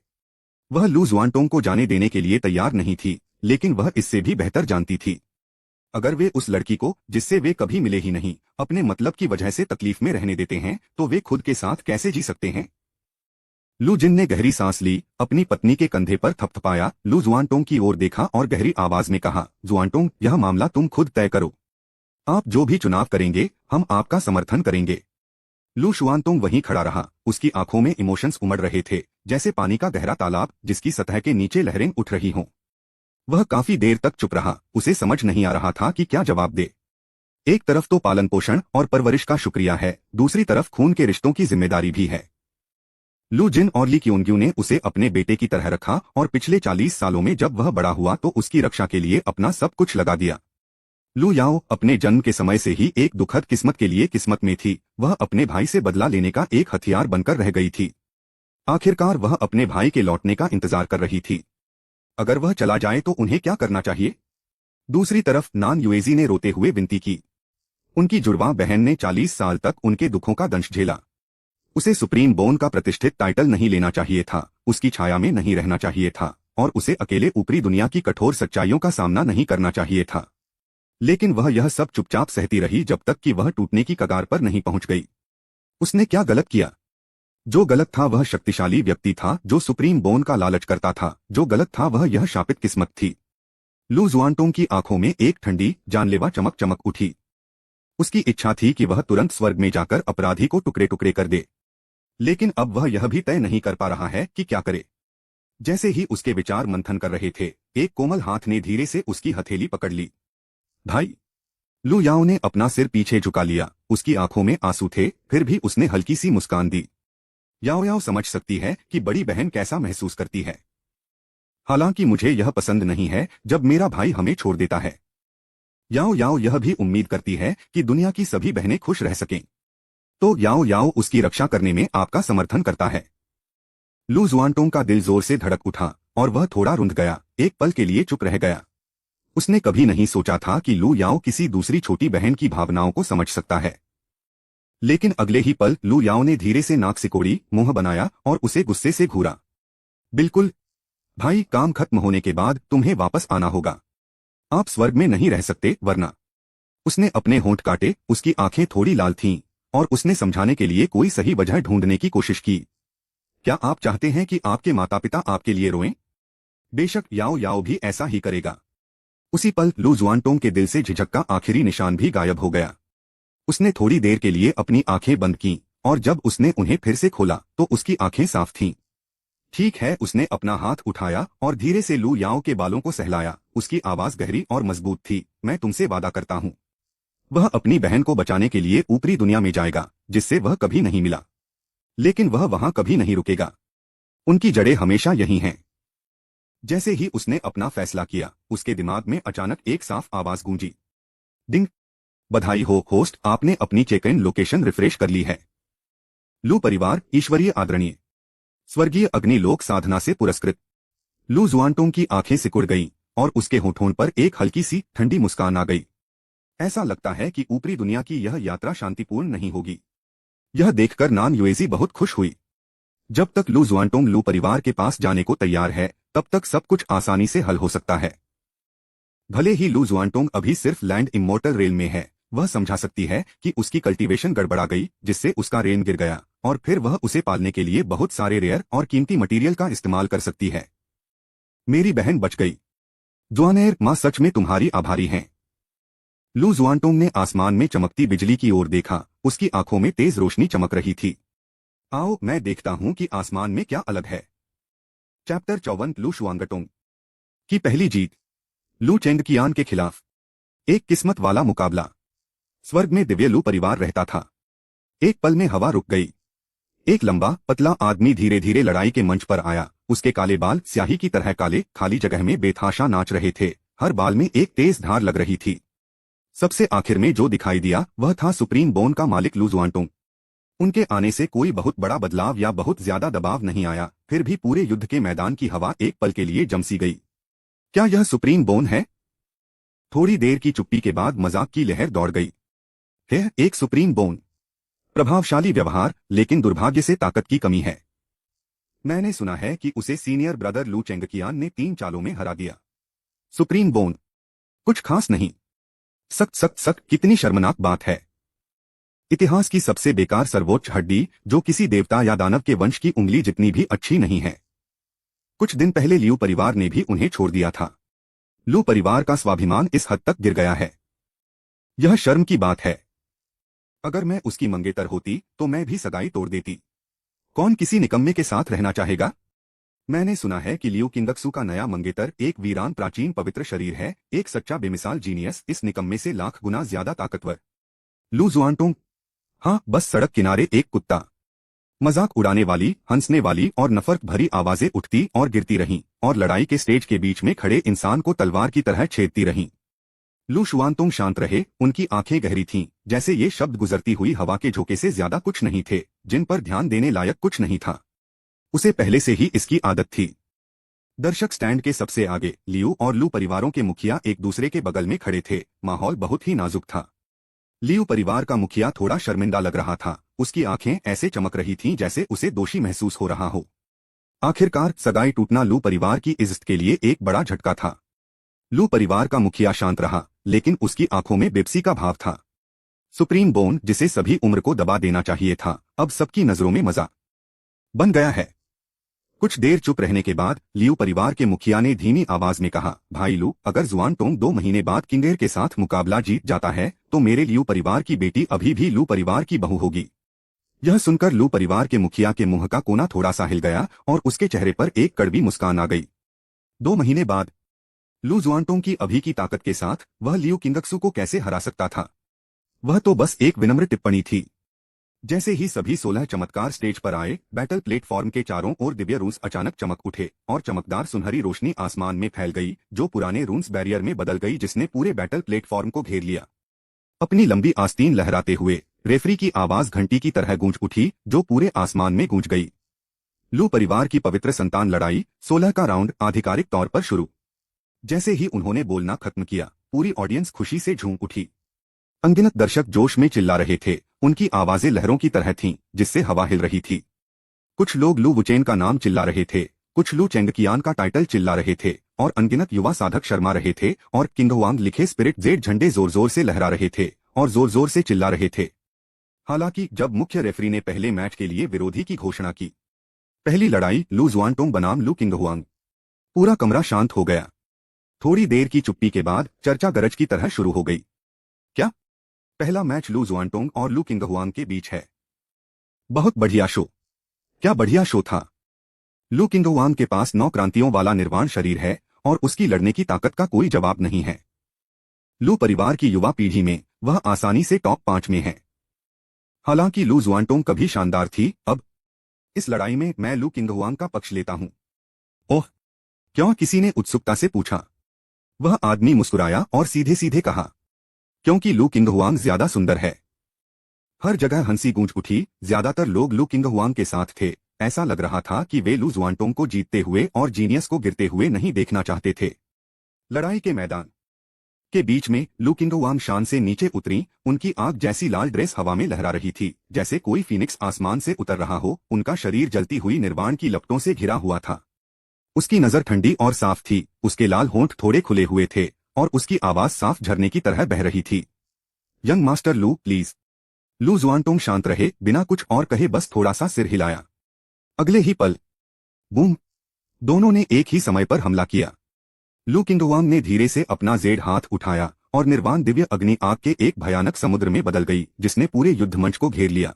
वह लू जुआनटोंग को जाने देने के लिए तैयार नहीं थी, लेकिन वह इससे भी बेहतर जानती थी। अगर वे उस लड़की को, जिससे वे कभी मिले ही नहीं, अपने मतलब की वजह से तकलीफ में रहने देते हैं, तो वे खुद के साथ कैसे जी सकते हैं? लू जिन ने गहरी सांस ली, अपनी पत्नी के कंधे पर थपथपाया, लू जुआनटोंग की ओर देखा और गहरी आवाज में कहा, जुआनटोंग, यह मामला तुम खुद तय करो। आप जो भी चुनाव करेंगे, हम आपका समर्थन करेंगे। लू जुआनटोंग वहीं खड़ा रहा। उसकी आंखों में इमोशंस उमड़ रहे थे, जैसे पानी का गहरा तालाब जिसकी सतह के नीचे लहरें उठ रही हों। वह काफी देर तक चुप रहा। उसे समझ नहीं आ रहा था कि क्या जवाब दे। एक तरफ तो पालन पोषण और परवरिश का शुक्रिया है, दूसरी तरफ खून के रिश्तों की जिम्मेदारी भी है। लू जिन और ली क्यूनग्यू ने उसे अपने बेटे की तरह रखा और पिछले 40 सालों में जब वह बड़ा हुआ तो उसकी रक्षा के लिए अपना सब कुछ लगा दिया। लू याओ अपने जन्म के समय से ही एक दुखद किस्मत के लिए किस्मत में थी। वह अपने भाई से बदला लेने का एक हथियार बनकर रह गई थी। आखिरकार वह अपने भाई के लौटने का इंतजार कर रही थी। अगर वह चला जाए तो उन्हें क्या करना चाहिए? दूसरी तरफ नान युएजी ने रोते हुए विनती की। उनकी जुड़वा बहन ने 40 साल तक उनके दुखों का दंश झेला। उसे सुप्रीम बोन का प्रतिष्ठित टाइटल नहीं लेना चाहिए था, उसकी छाया में नहीं रहना चाहिए था और उसे अकेले ऊपरी दुनिया की कठोर सच्चाइयों का सामना नहीं करना चाहिए था। लेकिन वह यह सब चुपचाप सहती रही जब तक कि वह टूटने की कगार पर नहीं पहुंच गई। उसने क्या गलत किया? जो गलत था वह शक्तिशाली व्यक्ति था जो सुप्रीम बोन का लालच करता था। जो गलत था वह यह शापित किस्मत थी। लू जुआनटोंग की आंखों में एक ठंडी, जानलेवा चमक चमक उठी। उसकी इच्छा थी कि वह तुरंत स्वर्ग में जाकर अपराधी को टुकड़े टुकड़े कर दे, लेकिन अब वह यह भी तय नहीं कर पा रहा है कि क्या करे। जैसे ही उसके विचार मंथन कर रहे थे, एक कोमल हाथ ने धीरे से उसकी हथेली पकड़ ली। भाई। लू याओ ने अपना सिर पीछे झुका लिया। उसकी आंखों में आंसू थे, फिर भी उसने हल्की सी मुस्कान दी। याओ याओ समझ सकती है कि बड़ी बहन कैसा महसूस करती है। हालांकि मुझे यह पसंद नहीं है जब मेरा भाई हमें छोड़ देता है। याओ याओ यह भी उम्मीद करती है कि दुनिया की सभी बहनें खुश रह सकें। तो याओ याओ उसकी रक्षा करने में आपका समर्थन करता है। लू जुआनटोंग का दिल जोर से धड़क उठा और वह थोड़ा रुंध गया। एक पल के लिए चुप रह गया। उसने कभी नहीं सोचा था कि लू याओ किसी दूसरी छोटी बहन की भावनाओं को समझ सकता है। लेकिन अगले ही पल लू याओ ने धीरे से नाक सिकोड़ी, मुंह बनाया और उसे गुस्से से घूरा। बिल्कुल भाई, काम खत्म होने के बाद तुम्हें वापस आना होगा। आप स्वर्ग में नहीं रह सकते वरना। उसने अपने होंठ काटे। उसकी आंखें थोड़ी लाल थीं और उसने समझाने के लिए कोई सही वजह ढूंढने की कोशिश की। क्या आप चाहते हैं कि आपके माता पिता आपके लिए रोएं? बेशक याओ याओ भी ऐसा ही करेगा। उसी पल लू जुआनटोंग के दिल से झिझक का आखिरी निशान भी गायब हो गया। उसने थोड़ी देर के लिए अपनी आंखें बंद कीं और जब उसने उन्हें फिर से खोला तो उसकी आंखें साफ थीं। ठीक है, उसने अपना हाथ उठाया और धीरे से लू याओ के बालों को सहलाया। उसकी आवाज गहरी और मजबूत थी। मैं तुमसे वादा करता हूं। वह अपनी बहन को बचाने के लिए ऊपरी दुनिया में जाएगा, जिससे वह कभी नहीं मिला। लेकिन वह वहां कभी नहीं रुकेगा। उनकी जड़ें हमेशा यही हैं। जैसे ही उसने अपना फैसला किया, उसके दिमाग में अचानक एक साफ आवाज गूंजी। डिंग। बधाई हो होस्ट, आपने अपनी चेक इन लोकेशन रिफ्रेश कर ली है। लू परिवार ईश्वरीय आदरणीय स्वर्गीय अग्निलोक साधना से पुरस्कृत। लू जुआनटोंग की आंखें सिकुड़ गईं और उसके होठों पर एक हल्की सी ठंडी मुस्कान आ गई। ऐसा लगता है कि ऊपरी दुनिया की यह यात्रा शांतिपूर्ण नहीं होगी। यह देखकर नान युएजी बहुत खुश हुई। जब तक लू जुआनटोंग लू परिवार के पास जाने को तैयार है, तब तक सब कुछ आसानी से हल हो सकता है। भले ही लू जुआनटोंग अभी सिर्फ लैंड इमोर्टल रेल में है, वह समझा सकती है कि उसकी कल्टीवेशन गड़बड़ा गई, जिससे उसका रेन गिर गया, और फिर वह उसे पालने के लिए बहुत सारे रेयर और कीमती मटेरियल का इस्तेमाल कर सकती है। मेरी बहन बच गई। जुआनेर माँ सच में तुम्हारी आभारी हैं। लू जुआनटोंग ने आसमान में चमकती बिजली की ओर देखा। उसकी आंखों में तेज रोशनी चमक रही थी। आओ मैं देखता हूं कि आसमान में क्या अलग है। चैप्टर 54 लू शुआंगटोंग की पहली जीत। लू चेंगकियान के खिलाफ एक किस्मत वाला मुकाबला। स्वर्ग में दिव्य लू परिवार रहता था। एक पल में हवा रुक गई। एक लंबा पतला आदमी धीरे धीरे लड़ाई के मंच पर आया। उसके काले बाल स्याही की तरह काले, खाली जगह में बेतहाशा नाच रहे थे। हर बाल में एक तेज धार लग रही थी। सबसे आखिर में जो दिखाई दिया वह था सुप्रीम बोन का मालिक लू जुआनटोंग। उनके आने से कोई बहुत बड़ा बदलाव या बहुत ज्यादा दबाव नहीं आया, फिर भी पूरे युद्ध के मैदान की हवा एक पल के लिए जम सी गई। क्या यह सुप्रीम बोन है? थोड़ी देर की चुप्पी के बाद मजाक की लहर दौड़ गई। है एक सुप्रीम बोन। प्रभावशाली व्यवहार, लेकिन दुर्भाग्य से ताकत की कमी है। मैंने सुना है कि उसे सीनियर ब्रदर लू चेंगकियान ने 3 चालों में हरा दिया। सुप्रीम बोन कुछ खास नहीं। सख्त सख्त सख्त, कितनी शर्मनाक बात है। इतिहास की सबसे बेकार सर्वोच्च हड्डी, जो किसी देवता या दानव के वंश की उंगली जितनी भी अच्छी नहीं है। कुछ दिन पहले लियू परिवार ने भी उन्हें छोड़ दिया था। लू परिवार का स्वाभिमान इस हद तक गिर गया है। यह शर्म की बात है। अगर मैं उसकी मंगेतर होती तो मैं भी सगाई तोड़ देती। कौन किसी निकम्मे के साथ रहना चाहेगा? मैंने सुना है कि लियू किंगक्सू का नया मंगेतर एक वीरान प्राचीन पवित्र शरीर है, एक सच्चा बेमिसाल जीनियस, इस निकम्मे से लाख गुना ज्यादा ताकतवर। लू जुआनटोंग? हाँ, बस सड़क किनारे एक कुत्ता। मजाक उड़ाने वाली, हंसने वाली और नफरत भरी आवाजें उठती और गिरती रहीं, और लड़ाई के स्टेज के बीच में खड़े इंसान को तलवार की तरह छेदती रहीं। लू शुआनतोंग शांत रहे। उनकी आंखें गहरी थीं, जैसे ये शब्द गुजरती हुई हवा के झोंके से ज्यादा कुछ नहीं थे, जिन पर ध्यान देने लायक कुछ नहीं था। उसे पहले से ही इसकी आदत थी। दर्शक स्टैंड के सबसे आगे लियू और लू परिवारों के मुखिया एक दूसरे के बगल में खड़े थे। माहौल बहुत ही नाजुक था। लियू परिवार का मुखिया थोड़ा शर्मिंदा लग रहा था। उसकी आंखें ऐसे चमक रही थीं जैसे उसे दोषी महसूस हो रहा हो। आखिरकार सगाई टूटना लू परिवार की इज्जत के लिए एक बड़ा झटका था। लू परिवार का मुखिया शांत रहा, लेकिन उसकी आंखों में बेबसी का भाव था। सुप्रीम बोन, जिसे सभी उम्र को दबा देना चाहिए था, अब सबकी नजरों में मजा बन गया है। कुछ देर चुप रहने के बाद लियू परिवार के मुखिया ने धीमी आवाज में कहा, भाई लू, अगर जुआनटोंग 2 महीने बाद किंगेर के साथ मुकाबला जीत जाता है तो मेरे लियू परिवार की बेटी अभी भी लू परिवार की बहू होगी। यह सुनकर लू परिवार के मुखिया के मुंह का कोना थोड़ा सा हिल गया और उसके चेहरे पर एक कड़वी मुस्कान आ गई। 2 महीने बाद लू जुआनटोंग की अभी की ताकत के साथ वह लियू किंगक्सू को कैसे हरा सकता था? वह तो बस एक विनम्र टिप्पणी थी। जैसे ही सभी 16 चमत्कार स्टेज पर आए, बैटल प्लेटफॉर्म के चारों ओर दिव्य रून्स अचानक चमक उठे और चमकदार सुनहरी रोशनी आसमान में फैल गई, जो पुराने रून्स बैरियर में बदल गई, जिसने पूरे बैटल प्लेटफॉर्म को घेर लिया। अपनी लंबी आस्तीन लहराते हुए रेफरी की आवाज घंटी की तरह गूंज उठी, जो पूरे आसमान में गूंज गई। लू परिवार की पवित्र संतान लड़ाई 16 का राउंड आधिकारिक तौर पर शुरू। जैसे ही उन्होंने बोलना खत्म किया, पूरी ऑडियंस खुशी से झूम उठी। अनगिनत दर्शक जोश में चिल्ला रहे थे। उनकी आवाजें लहरों की तरह थीं, जिससे हवा हिल रही थी। कुछ लोग लू वुचेन का नाम चिल्ला रहे थे, कुछ लू चेंगकियान का टाइटल चिल्ला रहे थे, और अनगिनत युवा साधक शर्मा रहे थे और किंगहुआंग लिखे स्पिरिट जेड झंडे जोर जोर से लहरा रहे थे और जोर जोर से चिल्ला रहे थे। हालांकि जब मुख्य रेफरी ने पहले मैच के लिए विरोधी की घोषणा की, पहली लड़ाई लू जुआनटोंग बनाम लू किंगहुआंग, पूरा कमरा शांत हो गया। थोड़ी देर की चुप्पी के बाद चर्चा गरज की तरह शुरू हो गई। क्या? पहला मैच लू जुआनटोंग और लू किंगहुआंग के बीच है। बहुत बढ़िया शो। क्या बढ़िया शो था। लू किंगहुआंग के पास 9 क्रांतियों वाला निर्वाण शरीर है और उसकी लड़ने की ताकत का कोई जवाब नहीं है। लू परिवार की युवा पीढ़ी में वह आसानी से टॉप 5 में है। हालांकि लू जुआनटोंग कभी शानदार थी, अब इस लड़ाई में मैं लू किंगहुआंग का पक्ष लेता हूं। ओह, क्यों? किसी ने उत्सुकता से पूछा। वह आदमी मुस्कुराया और सीधे सीधे कहा, क्योंकि लू किंगहुआंग ज्यादा सुंदर है। हर जगह हंसी गूंज उठी। ज्यादातर लोग लू किंगहुआंग के साथ थे। ऐसा लग रहा था कि वे लू जुआनटोंग को जीतते हुए और जीनियस को गिरते हुए नहीं देखना चाहते थे। लड़ाई के मैदान के बीच में लू किंगहुआंग शान से नीचे उतरी। उनकी आग जैसी लाल ड्रेस हवा में लहरा रही थी, जैसे कोई फीनिक्स आसमान से उतर रहा हो। उनका शरीर जलती हुई निर्वाण की लपटों से घिरा हुआ था। उसकी नजर ठंडी और साफ थी। उसके लाल होंठ थोड़े खुले हुए थे और उसकी आवाज साफ झरने की तरह बह रही थी। यंग मास्टर लू, प्लीज। लू जुआनटोंग शांत रहे, बिना कुछ और कहे बस थोड़ा सा सिर हिलाया। अगले ही पल बूम, दोनों ने एक ही समय पर हमला किया। लू किंगहुआंग ने धीरे से अपना जेड हाथ उठाया और निर्वाण दिव्य अग्नि आग के एक भयानक समुद्र में बदल गई, जिसने पूरे युद्ध मंच को घेर लिया।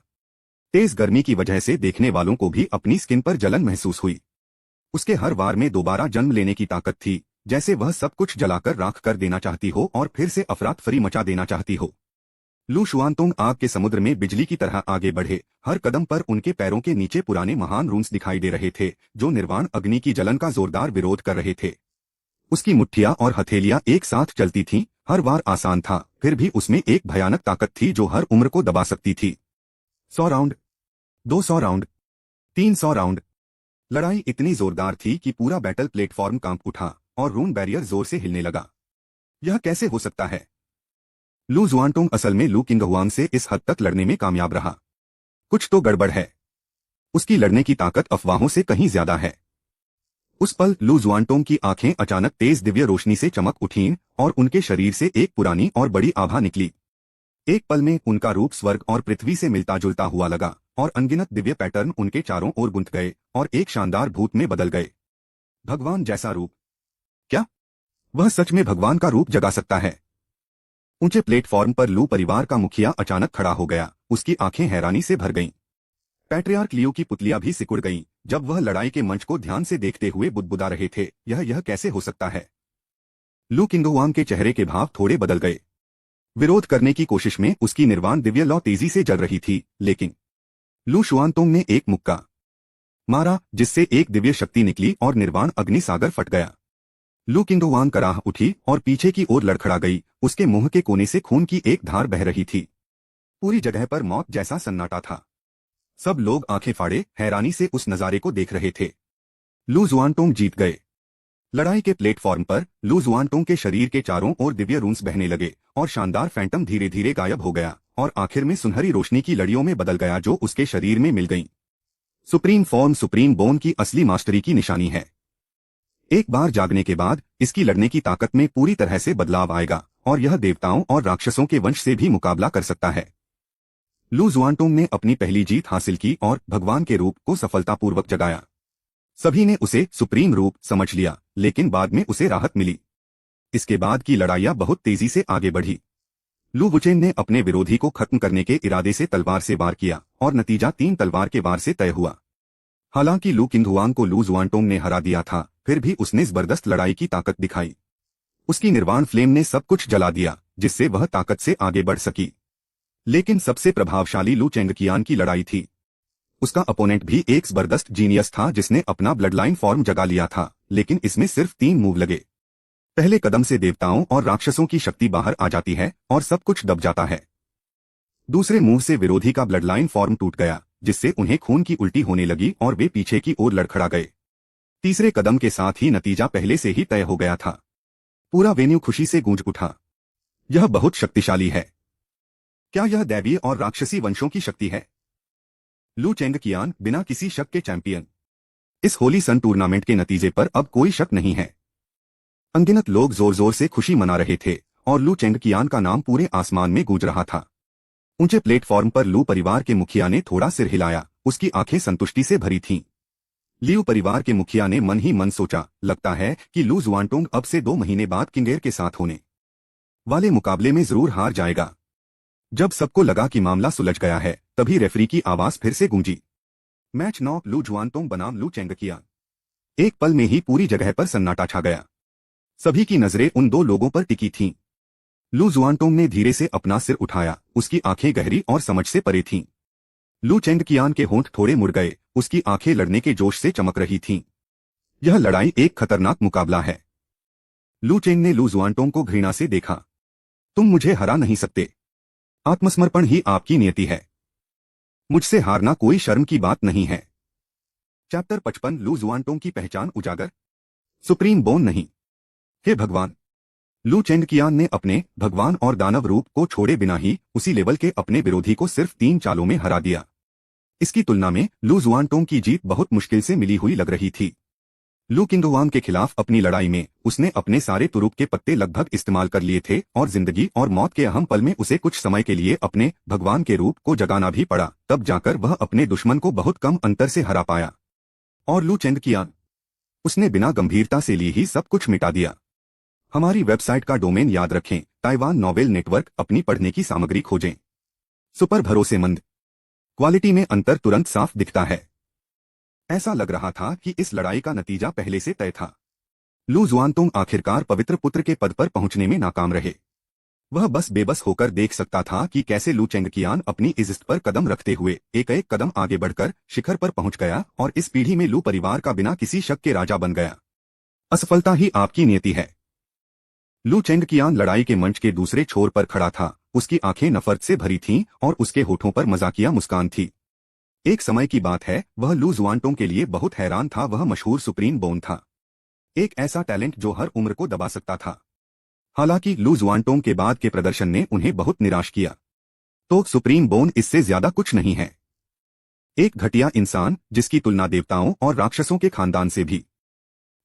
तेज गर्मी की वजह से देखने वालों को भी अपनी स्किन पर जलन महसूस हुई। उसके हर वार में दोबारा जन्म लेने की ताकत थी, जैसे वह सब कुछ जलाकर राख कर देना चाहती हो और फिर से अफरातफरी मचा देना चाहती हो। लू शुआनतोंग आग के समुद्र में बिजली की तरह आगे बढ़े। हर कदम पर उनके पैरों के नीचे पुराने महान रून्स दिखाई दे रहे थे, जो निर्वाण अग्नि की जलन का जोरदार विरोध कर रहे थे। उसकी मुट्ठियां और हथेलियां एक साथ चलती थीं। हर वार आसान था, फिर भी उसमें एक भयानक ताकत थी जो हर उम्र को दबा सकती थी। 100 राउंड, 200 राउंड, 300 राउंड। लड़ाई इतनी जोरदार थी कि पूरा बैटल प्लेटफॉर्म कांप उठा और रून बैरियर जोर से हिलने लगा। यह कैसे हो सकता है? लू जुआनटोंग असल में लू किंगहुआंग से इस हद तक लड़ने में कामयाब रहा। कुछ तो गड़बड़ है। उसकी लड़ने की ताकत अफवाहों से कहीं ज्यादा है। उस पल लू जुआनटोंग की आंखें अचानक तेज दिव्य रोशनी से चमक उठीं और उनके शरीर से एक पुरानी और बड़ी आभा निकली। एक पल में उनका रूप स्वर्ग और पृथ्वी से मिलता जुलता हुआ लगा और अनगिनत दिव्य पैटर्न उनके चारों ओर गुंथ गए और एक शानदार भूत में बदल गए। भगवान जैसा रूप। क्या वह सच में भगवान का रूप जगा सकता है? ऊंचे प्लेटफॉर्म पर लू परिवार का मुखिया अचानक खड़ा हो गया। उसकी आंखें हैरानी से भर गईं। पैट्रियार्क लियो की पुतलियां भी सिकुड़ गईं जब वह लड़ाई के मंच को ध्यान से देखते हुए बुदबुदा रहे थे। यह कैसे हो सकता है? लू किंगहुआंग के चेहरे के भाव थोड़े बदल गए। विरोध करने की कोशिश में उसकी निर्वाण दिव्य लौ तेजी से जल रही थी, लेकिन लू शुआनतोंग ने एक मुक्का मारा जिससे एक दिव्य शक्ति निकली और निर्वाण अग्नि सागर फट गया। लू किंगहुआंग कराह उठी और पीछे की ओर लड़खड़ा गई। उसके मुंह के कोने से खून की एक धार बह रही थी। पूरी जगह पर मौत जैसा सन्नाटा था। सब लोग आंखें फाड़े हैरानी से उस नजारे को देख रहे थे। लू जुआनटोंग जीत गए। लड़ाई के प्लेटफॉर्म पर लू जुआनटोंग के शरीर के चारों ओर दिव्य रून्स बहने लगे और शानदार फैंटम धीरे धीरे गायब हो गया और आखिर में सुनहरी रोशनी की लड़ियों में बदल गया जो उसके शरीर में मिल गईं। सुप्रीम फॉर्म सुप्रीम बोन की असली मास्टरी की निशानी है। एक बार जागने के बाद इसकी लड़ने की ताकत में पूरी तरह से बदलाव आएगा और यह देवताओं और राक्षसों के वंश से भी मुकाबला कर सकता है। लू जुआनटोंग ने अपनी पहली जीत हासिल की और भगवान के रूप को सफलतापूर्वक जगाया। सभी ने उसे सुप्रीम रूप समझ लिया, लेकिन बाद में उसे राहत मिली। इसके बाद की लड़ाइयां बहुत तेजी से आगे बढ़ी। लू वुचेन ने अपने विरोधी को खत्म करने के इरादे से तलवार से वार किया और नतीजा 3 तलवार के वार से तय हुआ। हालांकि लू किंगहुआंग को लू जुआनटोंग ने हरा दिया था, फिर भी उसने जबरदस्त लड़ाई की ताकत दिखाई। उसकी निर्वाण फ्लेम ने सब कुछ जला दिया, जिससे वह ताकत से आगे बढ़ सकी। लेकिन सबसे प्रभावशाली लू चेंगकियान की लड़ाई थी। उसका अपोनेंट भी एक जबरदस्त जीनियस था जिसने अपना ब्लडलाइन फॉर्म जगा लिया था, लेकिन इसमें सिर्फ 3 मूव लगे। पहले कदम से देवताओं और राक्षसों की शक्ति बाहर आ जाती है और सब कुछ दब जाता है। दूसरे मूव से विरोधी का ब्लडलाइन फॉर्म टूट गया, जिससे उन्हें खून की उल्टी होने लगी और वे पीछे की ओर लड़खड़ा गए। तीसरे कदम के साथ ही नतीजा पहले से ही तय हो गया था। पूरा वेन्यू खुशी से गूंज उठा। यह बहुत शक्तिशाली है। क्या यह दैवीय और राक्षसी वंशों की शक्ति है? लू चेंगकियान बिना किसी शक के चैंपियन। इस होली सन टूर्नामेंट के नतीजे पर अब कोई शक नहीं है। अनगिनत लोग जोर जोर से खुशी मना रहे थे और लू चेंगकियान का नाम पूरे आसमान में गूंज रहा था। ऊंचे प्लेटफॉर्म पर लू परिवार के मुखिया ने थोड़ा सिर हिलाया। उसकी आंखें संतुष्टि से भरी थीं। लियू परिवार के मुखिया ने मन ही मन सोचा, लगता है कि लू जुआनटोंग अब से 2 महीने बाद किंगेर के साथ होने वाले मुकाबले में जरूर हार जाएगा। जब सबको लगा कि मामला सुलझ गया है, तभी रेफरी की आवाज फिर से गूंजी। मैच 9 लू जुआनटोंग बनाम लू चेंगकियान। एक पल में ही पूरी जगह पर सन्नाटा छा गया। सभी की नजरें उन 2 लोगों पर टिकी थीं। लू जुआनटोंग ने धीरे से अपना सिर उठाया। उसकी आंखें गहरी और समझ से परे थीं। लू चेंगकियान के होंठ थोड़े मुड़ गए। उसकी आंखें लड़ने के जोश से चमक रही थीं। यह लड़ाई एक खतरनाक मुकाबला है। लू चेंग ने लू जुआनटोंग को घृणा से देखा। तुम मुझे हरा नहीं सकते। आत्मसमर्पण ही आपकी नियति है। मुझसे हारना कोई शर्म की बात नहीं है। चैप्टर 55 लू जुआनटोंग की पहचान उजागर। सुप्रीम बोन नहीं। हे भगवान। लू चेंगकियान ने अपने भगवान और दानव रूप को छोड़े बिना ही उसी लेवल के अपने विरोधी को सिर्फ 3 चालों में हरा दिया। इसकी तुलना में लू जुआनटोंग की जीत बहुत मुश्किल से मिली हुई लग रही थी। लू किंगहुआंग के खिलाफ अपनी लड़ाई में उसने अपने सारे तुरुप के पत्ते लगभग इस्तेमाल कर लिए थे और जिंदगी और मौत के अहम पल में उसे कुछ समय के लिए अपने भगवान के रूप को जगाना भी पड़ा, तब जाकर वह अपने दुश्मन को बहुत कम अंतर से हरा पाया। और लू चेंगकियान, उसने बिना गंभीरता से लिए ही सब कुछ मिटा दिया। हमारी वेबसाइट का डोमेन याद रखें, ताइवान नॉवेल नेटवर्क। अपनी पढ़ने की सामग्री खोजें। सुपर भरोसेमंद। क्वालिटी में अंतर तुरंत साफ दिखता है। ऐसा लग रहा था कि इस लड़ाई का नतीजा पहले से तय था। लू जुआनटोंग आखिरकार पवित्र पुत्र के पद पर पहुंचने में नाकाम रहे। वह बस बेबस होकर देख सकता था कि कैसे लू चेंगकियान अपनी इज्जत पर कदम रखते हुए एक एक कदम आगे बढ़कर शिखर पर पहुंच गया और इस पीढ़ी में लू परिवार का बिना किसी शक के राजा बन गया। असफलता ही आपकी नियति है। लू चेंगकियान लड़ाई के मंच के दूसरे छोर पर खड़ा था। उसकी आंखें नफरत से भरी थीं और उसके होठों पर मजाकिया मुस्कान थी। एक समय की बात है, वह लू जुआनटोंग के लिए बहुत हैरान था। वह मशहूर सुप्रीम बोन था, एक ऐसा टैलेंट जो हर उम्र को दबा सकता था। हालांकि लू जुआनटोंग के बाद के प्रदर्शन ने उन्हें बहुत निराश किया। तो सुप्रीम बोन इससे ज्यादा कुछ नहीं है। एक घटिया इंसान जिसकी तुलना देवताओं और राक्षसों के खानदान से भी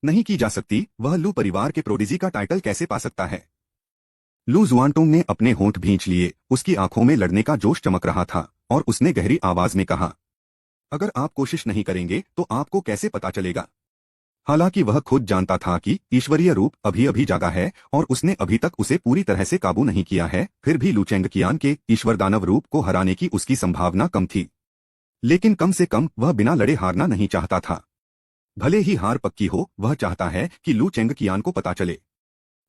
नहीं की जा सकती। वह लू परिवार के प्रोडिजी का टाइटल कैसे पा सकता है? लू जुआनटोंग ने अपने होंठ भींच लिए। उसकी आंखों में लड़ने का जोश चमक रहा था और उसने गहरी आवाज में कहा, अगर आप कोशिश नहीं करेंगे तो आपको कैसे पता चलेगा? हालांकि वह खुद जानता था कि ईश्वरीय रूप अभी अभी जागा है और उसने अभी तक उसे पूरी तरह से काबू नहीं किया है, फिर भी लू चेंगकियान के ईश्वर दानव रूप को हराने की उसकी संभावना कम थी। लेकिन कम से कम वह बिना लड़े हारना नहीं चाहता था। भले ही हार पक्की हो, वह चाहता है कि लू चेंगकियान को पता चले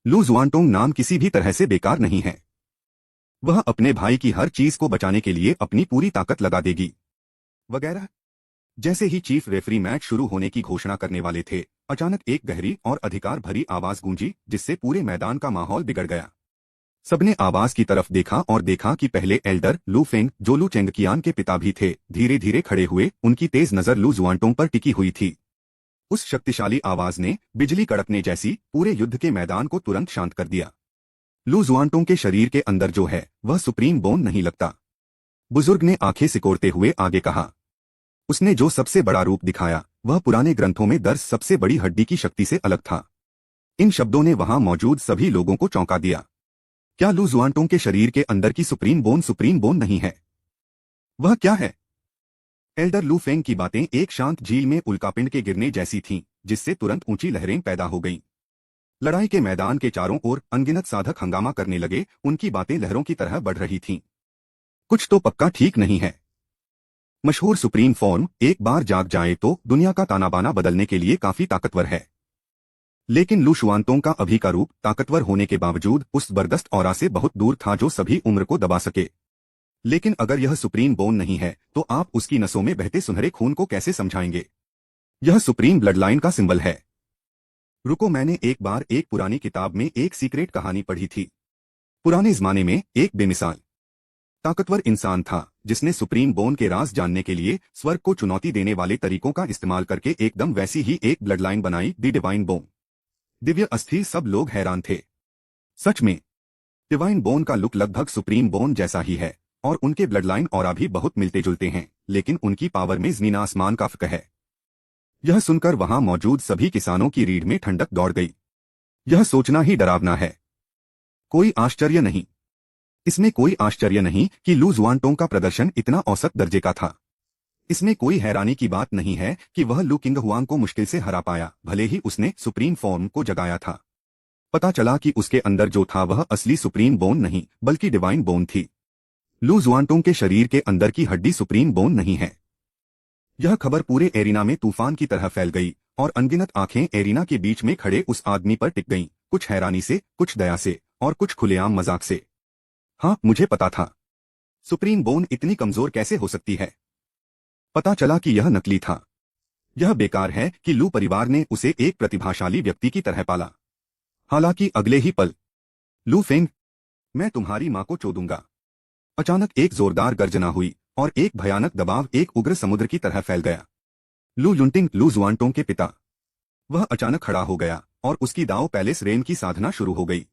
लू जुआनटोंग नाम किसी भी तरह से बेकार नहीं है। वह अपने भाई की हर चीज को बचाने के लिए अपनी पूरी ताकत लगा देगी, वगैरह। जैसे ही चीफ रेफरी मैच शुरू होने की घोषणा करने वाले थे, अचानक एक गहरी और अधिकार भरी आवाज गूंजी जिससे पूरे मैदान का माहौल बिगड़ गया। सबने आवाज की तरफ देखा और देखा कि पहले एल्डर लू फेंग, जो लू चेंगकियान के पिता भी थे, धीरे धीरे खड़े हुए। उनकी तेज नजर लू जुआनटोंग पर टिकी हुई थी। उस शक्तिशाली आवाज ने बिजली कड़कने जैसी पूरे युद्ध के मैदान को तुरंत शांत कर दिया। लू जुआनटोंग के शरीर के अंदर जो है वह सुप्रीम बोन नहीं लगता, बुजुर्ग ने आंखें सिकोड़ते हुए आगे कहा। उसने जो सबसे बड़ा रूप दिखाया वह पुराने ग्रंथों में दर्ज सबसे बड़ी हड्डी की शक्ति से अलग था। इन शब्दों ने वहां मौजूद सभी लोगों को चौंका दिया। क्या लू जुआनटोंग के शरीर के अंदर की सुप्रीम बोन नहीं है? वह क्या है? एल्डर लू फेंग की बातें एक शांत झील में उल्कापिंड के गिरने जैसी थीं, जिससे तुरंत ऊंची लहरें पैदा हो गईं। लड़ाई के मैदान के चारों ओर अनगिनत साधक हंगामा करने लगे। उनकी बातें लहरों की तरह बढ़ रही थीं। कुछ तो पक्का ठीक नहीं है। मशहूर सुप्रीम फॉर्म एक बार जाग जाए तो दुनिया का तानाबाना बदलने के लिए काफी ताकतवर है। लेकिन लू जुआनटोंग का अभी का रूप ताकतवर होने के बावजूद उस जबरदस्त ऑरा से बहुत दूर था जो सभी उम्र को दबा सके। लेकिन अगर यह सुप्रीम बोन नहीं है तो आप उसकी नसों में बहते सुनहरे खून को कैसे समझाएंगे? यह सुप्रीम ब्लडलाइन का सिंबल है। रुको, मैंने एक बार एक पुरानी किताब में एक सीक्रेट कहानी पढ़ी थी। पुराने जमाने में एक बेमिसाल ताकतवर इंसान था जिसने सुप्रीम बोन के राज जानने के लिए स्वर्ग को चुनौती देने वाले तरीकों का इस्तेमाल करके एकदम वैसी ही एक ब्लडलाइन बनाई, दी डिवाइन बोन। दिव्य अस्थिर। सब लोग हैरान थे। सच में डिवाइन बोन का लुक लगभग सुप्रीम बोन जैसा ही है और उनके ब्लडलाइन ऑरा भी बहुत मिलते जुलते हैं, लेकिन उनकी पावर में जमीन आसमान का फर्क है। यह सुनकर वहां मौजूद सभी किसानों की रीढ़ में ठंडक दौड़ गई। यह सोचना ही डरावना है। कोई आश्चर्य नहीं, इसमें कोई आश्चर्य नहीं कि लू जुआनटोंग का प्रदर्शन इतना औसत दर्जे का था। इसमें कोई हैरानी की बात नहीं है कि वह लू किंगहुआंग को मुश्किल से हरा पाया, भले ही उसने सुप्रीम फॉर्म को जगाया था। पता चला कि उसके अंदर जो था वह असली सुप्रीम बोन नहीं बल्कि डिवाइन बोन थी। लू जुआनटोंग के शरीर के अंदर की हड्डी सुप्रीम बोन नहीं है। यह खबर पूरे एरिना में तूफान की तरह फैल गई और अनगिनत आंखें एरिना के बीच में खड़े उस आदमी पर टिक गईं, कुछ हैरानी से, कुछ दया से और कुछ खुलेआम मजाक से। हाँ, मुझे पता था। सुप्रीम बोन इतनी कमजोर कैसे हो सकती है? पता चला कि यह नकली था। यह बेकार है कि लू परिवार ने उसे एक प्रतिभाशाली व्यक्ति की तरह पाला। हालांकि अगले ही पल लू फेंग मैं तुम्हारी माँ को चोदूंगा। अचानक एक जोरदार गर्जना हुई और एक भयानक दबाव एक उग्र समुद्र की तरह फैल गया। लू युनटिंग, लू जुआनटोंग के पिता, वह अचानक खड़ा हो गया और उसकी दाओ पैलेस रेन की साधना शुरू हो गई।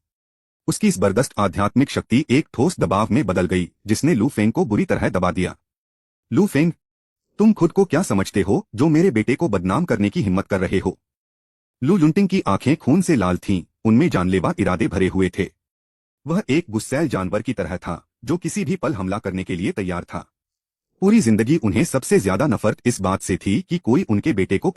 उसकी इस बर्दाश्त आध्यात्मिक शक्ति एक ठोस दबाव में बदल गई जिसने लू फेंग को बुरी तरह दबा दिया। लू फेंग, तुम खुद को क्या समझते हो जो मेरे बेटे को बदनाम करने की हिम्मत कर रहे हो? लू युनटिंग की आंखें खून से लाल थीं, उनमें जानलेवा इरादे भरे हुए थे। वह एक गुस्सैल जानवर की तरह था जो किसी भी पल हमला करने के लिए तैयार था। पूरी जिंदगी उन्हें सबसे ज्यादा नफरत इस बात से थी कि कोई उनके बेटे को